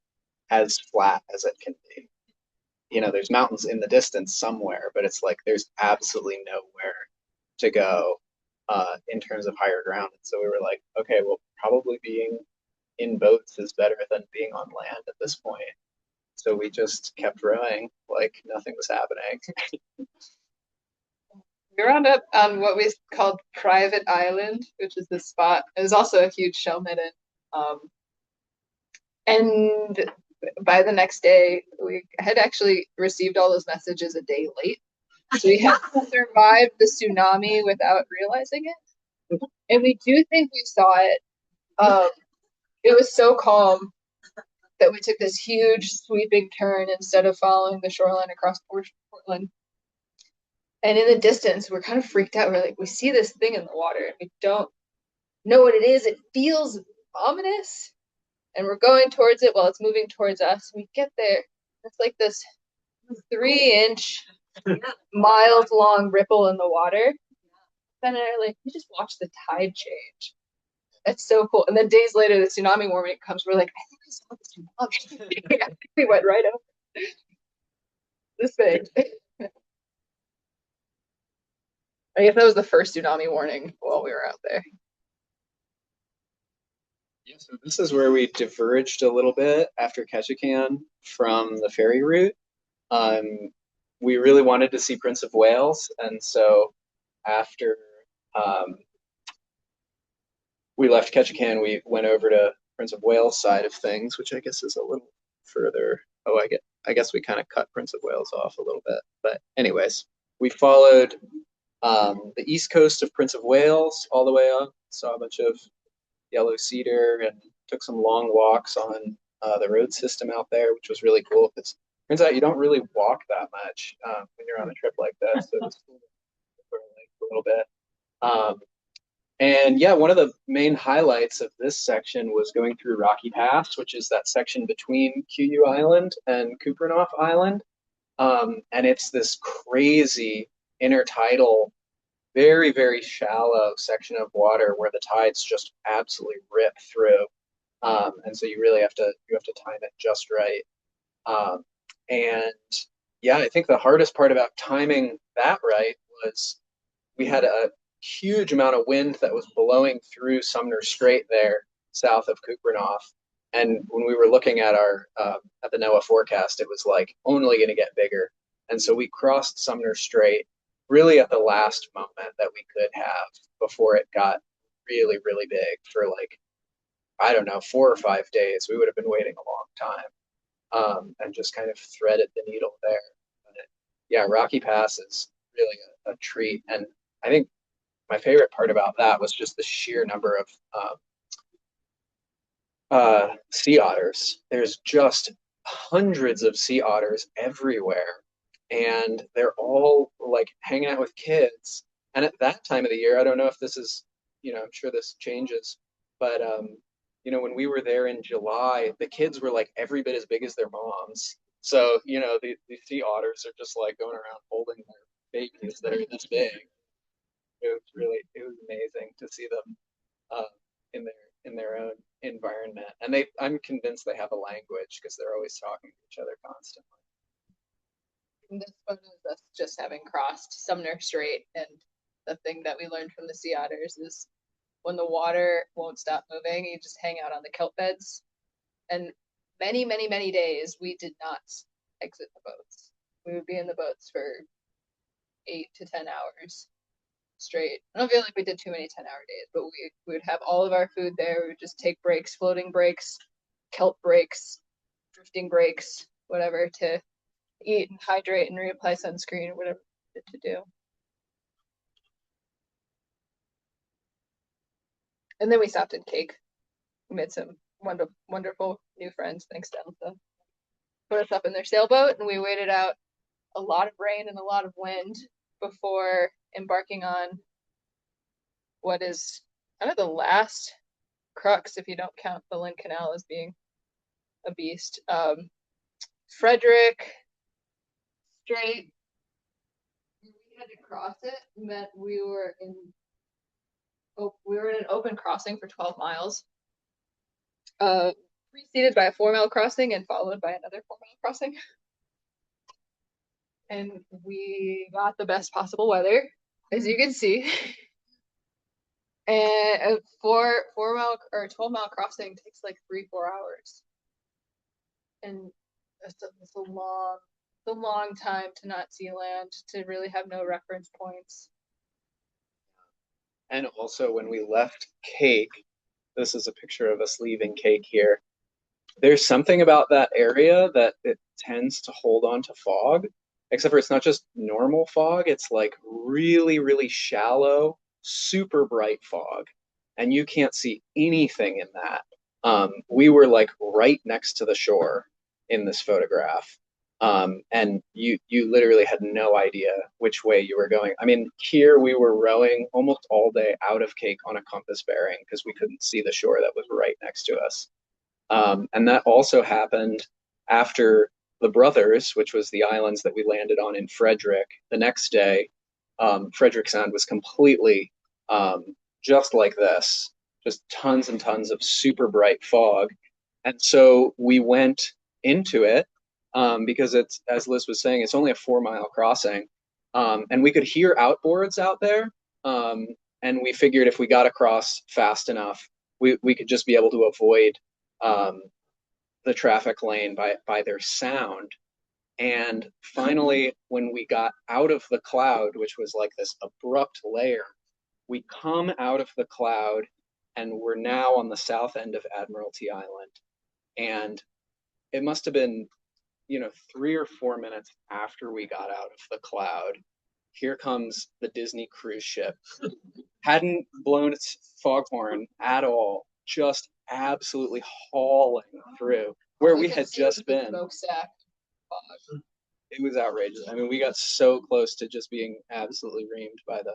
as flat as it can be. You know, there's mountains in the distance somewhere, but it's like there's absolutely nowhere to go in terms of higher ground. And so we were like, okay, well, probably being in boats is better than being on land at this point. So we just kept rowing like nothing was happening. We wound up on what we called Private Island, which is the spot. It was also a huge shell midden. And by the next day, we had actually received all those messages a day late. So we had survived the tsunami without realizing it. And we do think we saw it. It was so calm that we took this huge sweeping turn instead of following the shoreline across Portland. And in the distance, we're kind of freaked out. We're like, we see this thing in the water and we don't know what it is. It feels ominous. And we're going towards it while it's moving towards us. We get there. It's like this 3-inch, miles long ripple in the water. And they're like, we just watched the tide change. That's so cool. And then days later, the tsunami warning comes. We're like, I think I saw the tsunami. Yeah, we went right over this thing. I guess that was the first tsunami warning while we were out there. Yeah, so this is where we diverged a little bit after Ketchikan from the ferry route. We really wanted to see Prince of Wales, and so after we left Ketchikan, we went over to Prince of Wales side of things, which I guess is a little further. Oh, I guess we kind of cut Prince of Wales off a little bit. But anyways, we followed the east coast of Prince of Wales all the way up, saw a bunch of yellow cedar, and took some long walks on the road system out there, which was really cool because turns out you don't really walk that much when you're on a trip like this. So it was cool for like a little bit. And yeah, one of the main highlights of this section was going through Rocky Pass, which is that section between QU Island and Kupreanof Island. And it's this crazy intertidal, very, very shallow section of water where the tides just absolutely rip through. And so you really have to time it just right. And yeah, I think the hardest part about timing that right was we had a huge amount of wind that was blowing through Sumner Strait there south of Kupreanof. And when we were looking at our at the NOAA forecast, it was like only going to get bigger. And so we crossed Sumner Strait really at the last moment that we could have before it got really, really big for like, I don't know, 4 or 5 days. We would have been waiting a long time and just kind of threaded the needle there. But yeah, Rocky Pass is really a treat. And I think my favorite part about that was just the sheer number of sea otters. There's just hundreds of sea otters everywhere, and they're all like hanging out with kids. And at that time of the year, I don't know if this is, I'm sure this changes But when we were there in July, the kids were like every bit as big as their moms. So, the sea otters are just like going around holding their babies that are this big. It was amazing to see them uh, in their own environment. And I'm convinced they have a language because they're always talking to each other constantly. And this one is us just having crossed Sumner Strait, and the thing that we learned from the sea otters is when the water won't stop moving, you just hang out on the kelp beds. And many, many, many days we did not exit the boats. We would be in the boats for 8 to 10 hours straight. I don't feel like we did too many 10-hour days, but we would have all of our food there. We would just take breaks, floating breaks, kelp breaks, drifting breaks, whatever, to eat and hydrate and reapply sunscreen or whatever to do. And then we stopped in Cake. We made some wonderful new friends, thanks to Elsa. Put us up in their sailboat, and we waited out a lot of rain and a lot of wind before embarking on what is kind of the last crux, if you don't count the Lynn Canal as being a beast. Frederick Strait, we had to cross it, meant we were in an open crossing for 12 miles, preceded by a 4-mile crossing and followed by another 4-mile crossing. And we got the best possible weather, as you can see. And a 4-mile or 12-mile crossing takes like 3-4 hours, and it's a long time to not see land, to really have no reference points. And also, when we left Cake, this is a picture of us leaving Cake here. There's something about that area that it tends to hold on to fog, except for it's not just normal fog, it's like really, really shallow, super bright fog. And you can't see anything in that. We were like right next to the shore in this photograph. And you literally had no idea which way you were going. I mean, here we were rowing almost all day out of Cake on a compass bearing because we couldn't see the shore that was right next to us. And that also happened after the Brothers, which was the islands that we landed on in Frederick. The next day, Frederick Sound was completely just like this, just tons and tons of super bright fog. And so we went into it because it's, as Liz was saying, it's only a 4-mile crossing. And we could hear outboards out there. And we figured if we got across fast enough, we could just be able to avoid the traffic lane by their sound. And finally, when we got out of the cloud, which was like this abrupt layer, we come out of the cloud and we're now on the south end of Admiralty Island. And it must have been, 3 or 4 minutes after we got out of the cloud, here comes the Disney cruise ship. Hadn't blown its foghorn at all, just absolutely hauling through where we had just been. Smokestack fog. It was outrageous. I mean, we got so close to just being absolutely reamed by the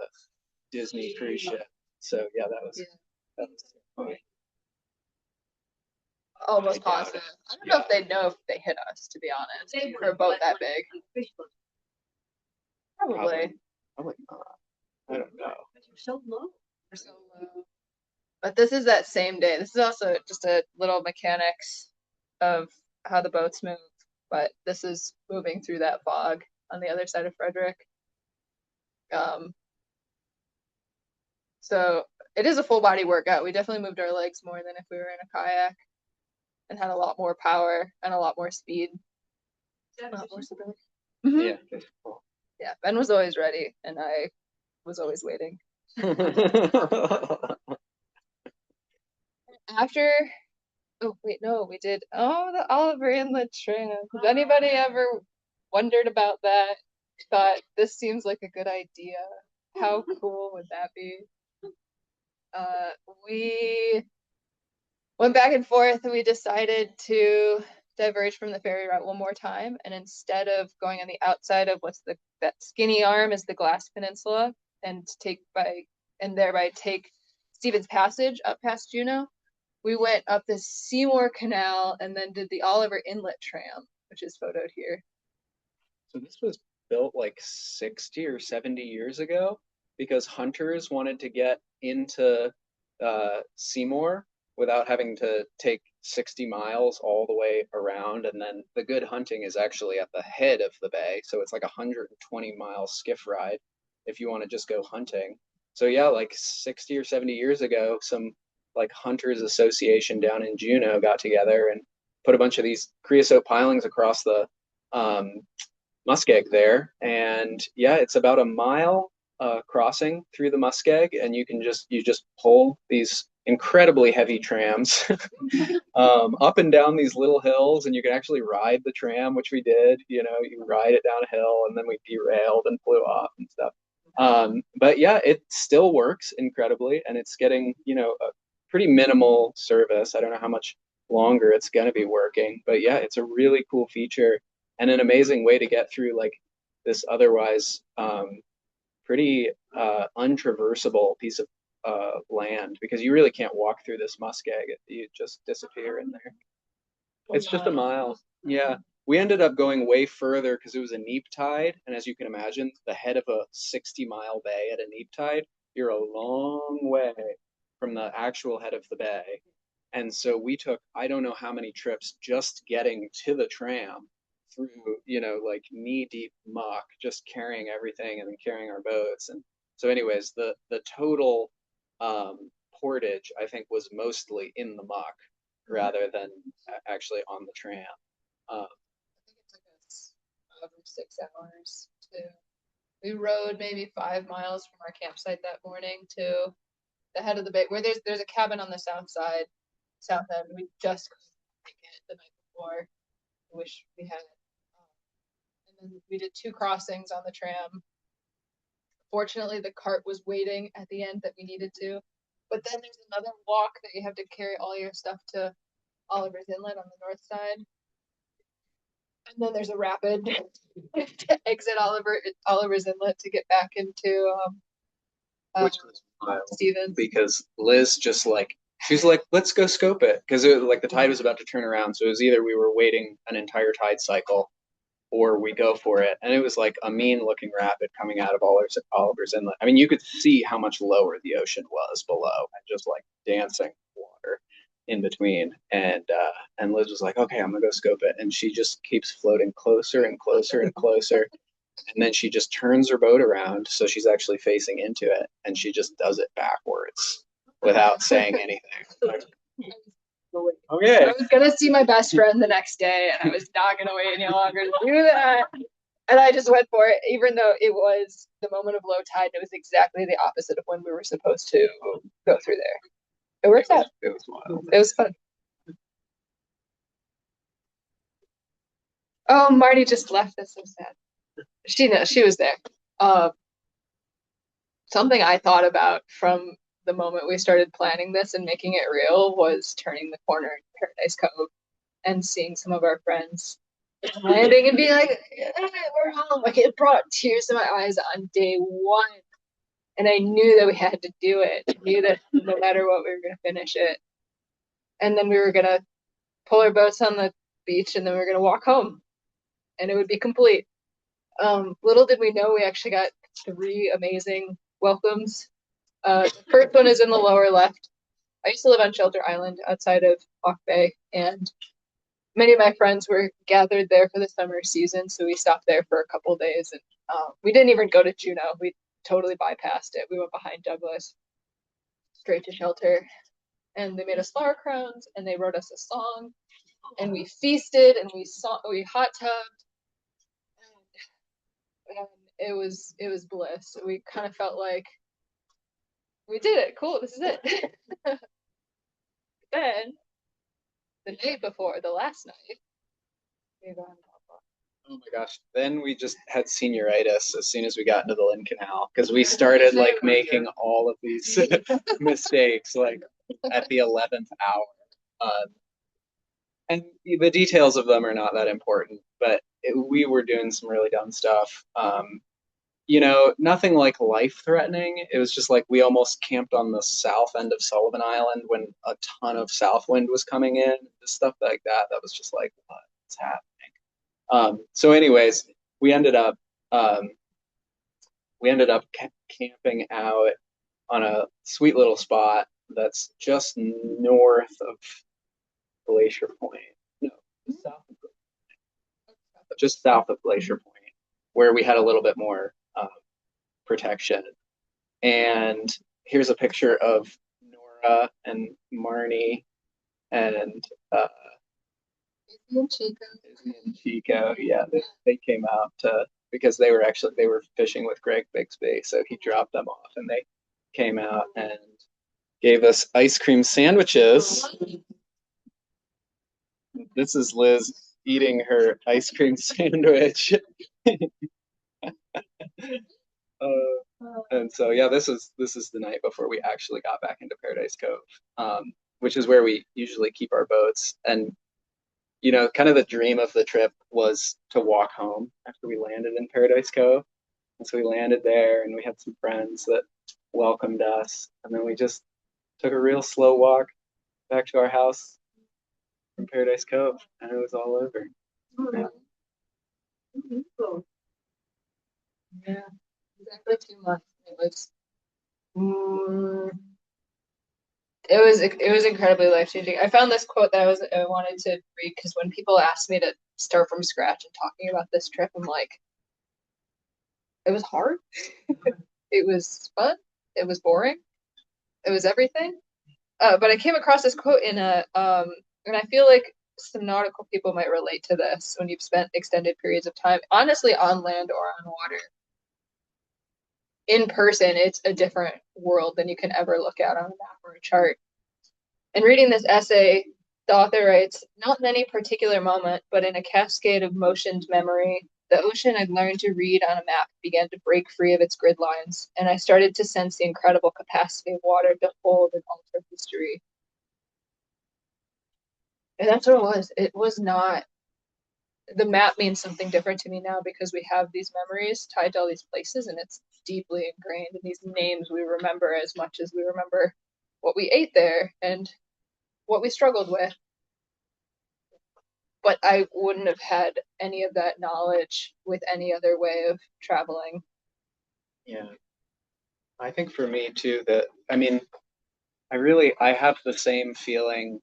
Disney cruise ship. So yeah, that was funny. Almost positive. I don't know if they know if they hit us, to be honest, for a boat that big. Probably. Probably not. I don't know. You're so low. We're so low. But this is that same day. This is also just a little mechanics of how the boats move. But this is moving through that fog on the other side of Frederick. So it is a full body workout. We definitely moved our legs more than if we were in a kayak, and had a lot more power and a lot more speed. A lot more stability. Yeah. Cool. Yeah, Ben was always ready, and I was always waiting. After, oh wait, no, we did, the Oliver Inlet Trail. Has anybody ever wondered about that? Thought this seems like a good idea. How cool would that be? We went back and forth, and we decided to diverge from the ferry route one more time, and instead of going on the outside of that skinny arm is the Glass Peninsula, and thereby take Stevens Passage up past Juneau. We went up the Seymour Canal and then did the Oliver Inlet Tram, which is photoed here. So this was built like 60 or 70 years ago because hunters wanted to get into Seymour without having to take 60 miles all the way around. And then the good hunting is actually at the head of the bay. So it's like a 120-mile skiff ride if you want to just go hunting. So yeah, like 60 or 70 years ago, some like hunters association down in Juneau got together and put a bunch of these creosote pilings across the muskeg there. And yeah, it's about a mile crossing through the muskeg, and you just pull these incredibly heavy trams up and down these little hills, and you can actually ride the tram, which we did. You know, you ride it down a hill, and then we derailed and flew off and stuff. But yeah, it still works incredibly, and it's getting, you know, a pretty minimal service. I don't know how much longer it's going to be working, but yeah, it's a really cool feature and an amazing way to get through like this otherwise pretty untraversable piece of land, because you really can't walk through this muskeg. You just disappear in there. It's just a mile. Yeah. We ended up going way further because it was a neap tide. And as you can imagine, the head of a 60-mile bay at a neap tide, you're a long way from the actual head of the bay. And so we took, I don't know how many trips just getting to the tram through, you know, like knee-deep muck, just carrying everything and then carrying our boats. And so anyways, the total portage, I think, was mostly in the muck rather than actually on the tram. I think it took us over 6 hours to. We rode maybe 5 miles from our campsite that morning to the head of the bay, where there's a cabin on the south side, south end. We just couldn't make it the night before. I wish we had. And then we did 2 crossings on the tram. Fortunately, the cart was waiting at the end that we needed to. But then there's another walk that you have to carry all your stuff to Oliver's Inlet on the north side. And then there's a rapid to exit Oliver's Inlet to get back into Which was wild Stevens. because Liz just like, she's like, let's go scope it. Because like the tide was about to turn around. So it was either we were waiting an entire tide cycle or we go for it. And it was like a mean looking rapid coming out of Oliver's Inlet. I mean, you could see how much lower the ocean was below and just like dancing water in between. And Liz was like, okay, I'm gonna go scope it. And she just keeps floating closer and closer and closer. And then she just turns her boat around so she's actually facing into it, and she just does it backwards without saying anything. Like, okay. I was gonna see my best friend the next day, and I was not gonna wait any longer to do that. And I just went for it, even though it was the moment of low tide. It was exactly the opposite of when we were supposed to go through there. It worked out. It was wild. It was fun. Oh, Marty just left. That's so sad. She knows she was there. Something I thought about from the moment we started planning this and making it real was turning the corner in Paradise Cove and seeing some of our friends landing and being like, hey, we're home. Like, it brought tears to my eyes on day one. And I knew that we had to do it. I knew that no matter what, we were going to finish it. And then we were going to pull our boats on the beach, and then we were going to walk home. And it would be complete. Little did we know we actually got 3 amazing welcomes. The first one is in the lower left. I used to live on Shelter Island outside of Hawk Bay, and many of my friends were gathered there for the summer season, so we stopped there for a couple days. And we didn't even go to Juneau. We totally bypassed it. We went behind Douglas, straight to Shelter, and they made us flower crowns, and they wrote us a song, and we feasted, and we hot tubbed. And it was bliss. We kind of felt like we did it. Cool, this is it. Then the night before, the last night, we were on Oh my gosh. Then we just had senioritis as soon as we got into the Lynn Canal because we started like making all of these mistakes like at the 11th hour. And the details of them are not that important, but we were doing some really dumb stuff. nothing like life-threatening. It was just like we almost camped on the south end of Sullivan Island when a ton of south wind was coming in, stuff like that. That was just like, what's happening? So anyways, we ended up um, camping out on a sweet little spot that's just north of Glacier Point. No, south of, just south of Glacier Point, where we had a little bit more protection. And here's a picture of Nora and Marnie and Chico. Yeah, they came out because they were fishing with Greg Bixby, so he dropped them off, and they came out and gave us ice cream sandwiches. This is Liz eating her ice cream sandwich. And so yeah, this is the night before we actually got back into Paradise Cove, which is where we usually keep our boats. And kind of the dream of the trip was to walk home after we landed in Paradise Cove. And so we landed there, and we had some friends that welcomed us, and then we just took a real slow walk back to our house from Paradise Cove, and it was all over. Yeah. Yeah, exactly 2 months. It was incredibly life-changing. I found this quote that I wanted to read because when people ask me to start from scratch and talking about this trip, I'm like, it was hard. It was fun. It was boring. It was everything. But I came across this quote and I feel like some nautical people might relate to this when you've spent extended periods of time, honestly, on land or on water. In person, it's a different world than you can ever look at on a map or a chart. And reading this essay, the author writes, not in any particular moment, but in a cascade of motioned memory, the ocean I'd learned to read on a map began to break free of its grid lines, and I started to sense the incredible capacity of water to hold and alter history. And that's what it was. It was not, the map means something different to me now because we have these memories tied to all these places, and it's deeply ingrained in these names we remember as much as we remember what we ate there and what we struggled with. But I wouldn't have had any of that knowledge with any other way of traveling. Yeah. I think for me too, I have the same feeling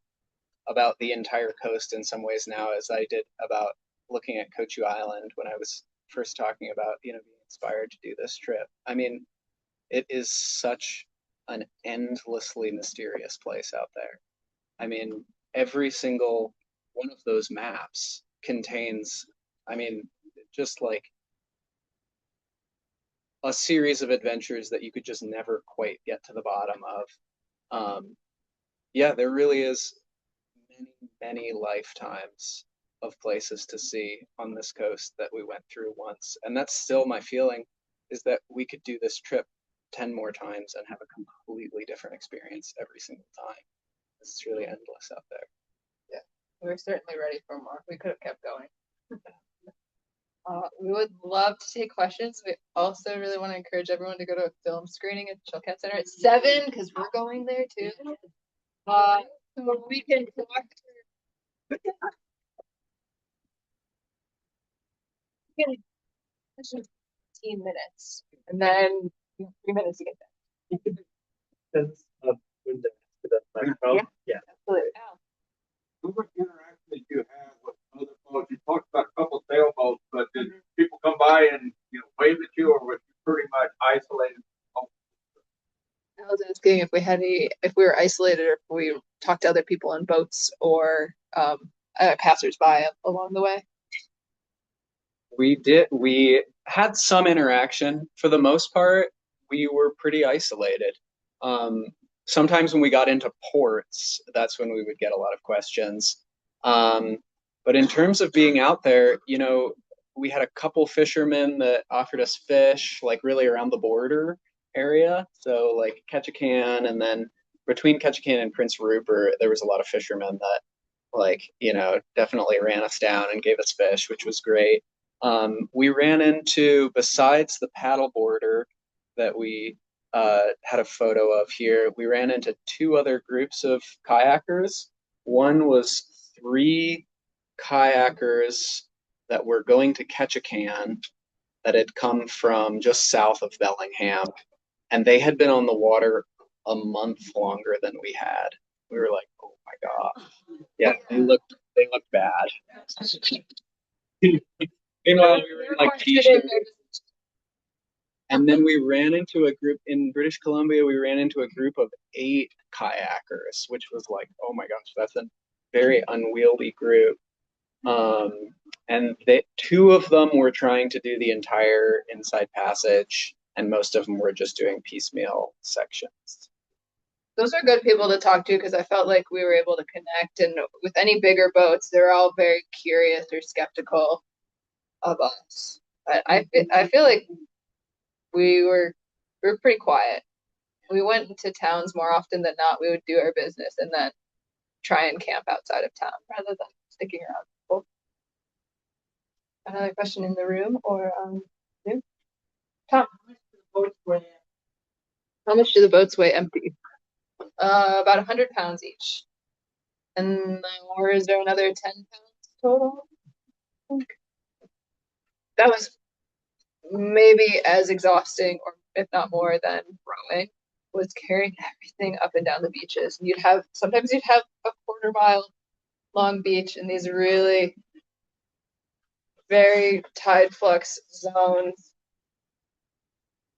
about the entire coast in some ways now as I did about looking at Kochu Island when I was first talking about, being inspired to do this trip. I mean, it is such an endlessly mysterious place out there. I mean, every single one of those maps contains, just like a series of adventures that you could just never quite get to the bottom of. Yeah, there really is many, many lifetimes of places to see on this coast that we went through once. And that's still my feeling, is that we could do this trip 10 more times and have a completely different experience every single time. It's really endless out there. Yeah, we were certainly ready for more. We could have kept going. We would love to take questions. We also really want to encourage everyone to go to a film screening at Chilkat Center at 7 because we're going there too. So we can talk. 15 minutes, and then 3 minutes to get there. Sense of when the microphone. Yeah. Absolutely. What interaction did you have with other boats? You talked about a couple of sailboats, but did people come by and wave at you, or was you pretty much isolated? I was asking if if we were isolated, or if we talked to other people in boats or passersby along the way. We had some interaction. For the most part, we were pretty isolated. Sometimes when we got into ports, that's when we would get a lot of questions. But in terms of being out there, we had a couple fishermen that offered us fish, like really around the border area. So like Ketchikan, and then between Ketchikan and Prince Rupert, there was a lot of fishermen that definitely ran us down and gave us fish, which was great. We ran into, besides the paddleboarder that we had a photo of here, we ran into two other groups of kayakers. One was three kayakers that were going to catch a can that had come from just south of Bellingham, and they had been on the water a month longer than we had. We were like, oh my God. Yeah, they looked bad. Meanwhile, we were in like t-shirts. And then we ran into a group in British Columbia. We ran into a group of 8 kayakers, which was like, oh my gosh, that's a very unwieldy group. And two of them were trying to do the entire Inside Passage, and most of them were just doing piecemeal sections. Those are good people to talk to because I felt like we were able to connect. And with any bigger boats, they're all very curious or skeptical of us. But I feel like we were pretty quiet. We went into towns more often than not. We would do our business and then try and camp outside of town rather than sticking around people. Another question in the room or Tom? How much do the boats weigh empty? About 100 pounds each. And or is there another 10 pounds total? That was maybe as exhausting, or if not more, than rowing. Was carrying everything up and down the beaches. Sometimes you'd have a quarter-mile long beach in these really very tide flux zones.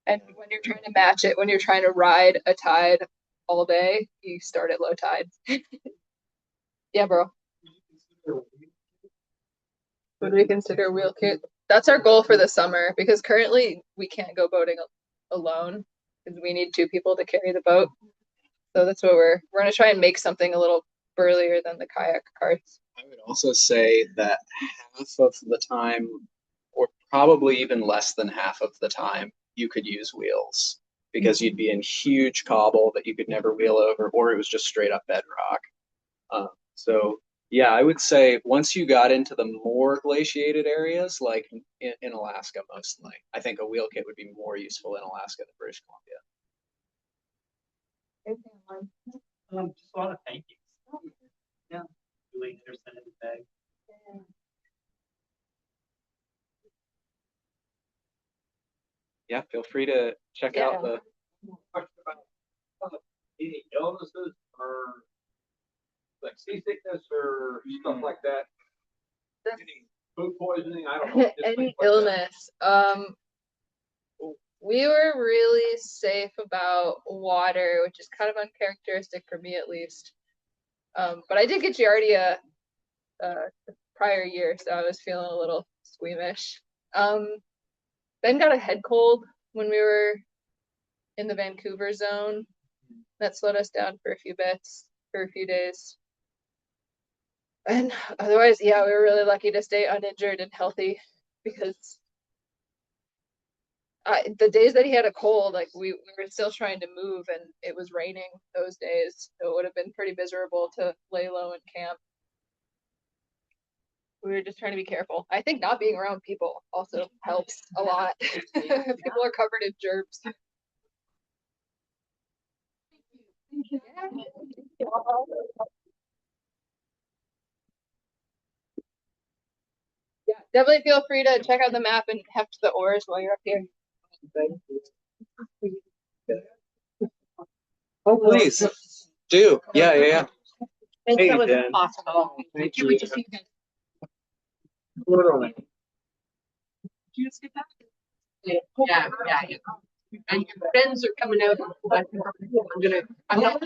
And when you're trying to match it, when you're trying to ride a tide all day, you start at low tide. Yeah, bro. Would we consider wheel kit? That's our goal for the summer because currently we can't go boating alone because we need 2 people to carry the boat. So that's what we're gonna try and make something a little burlier than the kayak carts. I would also say that half of the time, or probably even less than half of the time, you could use wheels because you'd be in huge cobble that you could never wheel over, or it was just straight up bedrock. So yeah, I would say once you got into the more glaciated areas, like in Alaska mostly, I think a wheel kit would be more useful in Alaska than British Columbia. Just a lot of thank yous. Yeah, really interested in the bag. Yeah, feel free to check out the. Question about any illnesses or like seasickness or stuff like that? Any food poisoning? I don't know. just Any things like that. illness. We were really safe about water, which is kind of uncharacteristic for me at least. But I did get Giardia the prior year, so I was feeling a little squeamish. Ben got a head cold when we were in the Vancouver zone. That slowed us down for a few days. And otherwise, yeah, we were really lucky to stay uninjured and healthy because the days that he had a cold, like we were still trying to move and it was raining those days. So it would have been pretty miserable to lay low and camp. We were just trying to be careful. I think not being around people also helps a lot. People are covered in germs. Yeah, definitely feel free to check out the map and heft the oars while you're up here. Oh, please do. Yeah. Thanks, Hey, that was Jen. awesome. Thank Can't wait to you. see you guys. Literally. Did you just get that? Yeah. And your friends are coming out. I'm gonna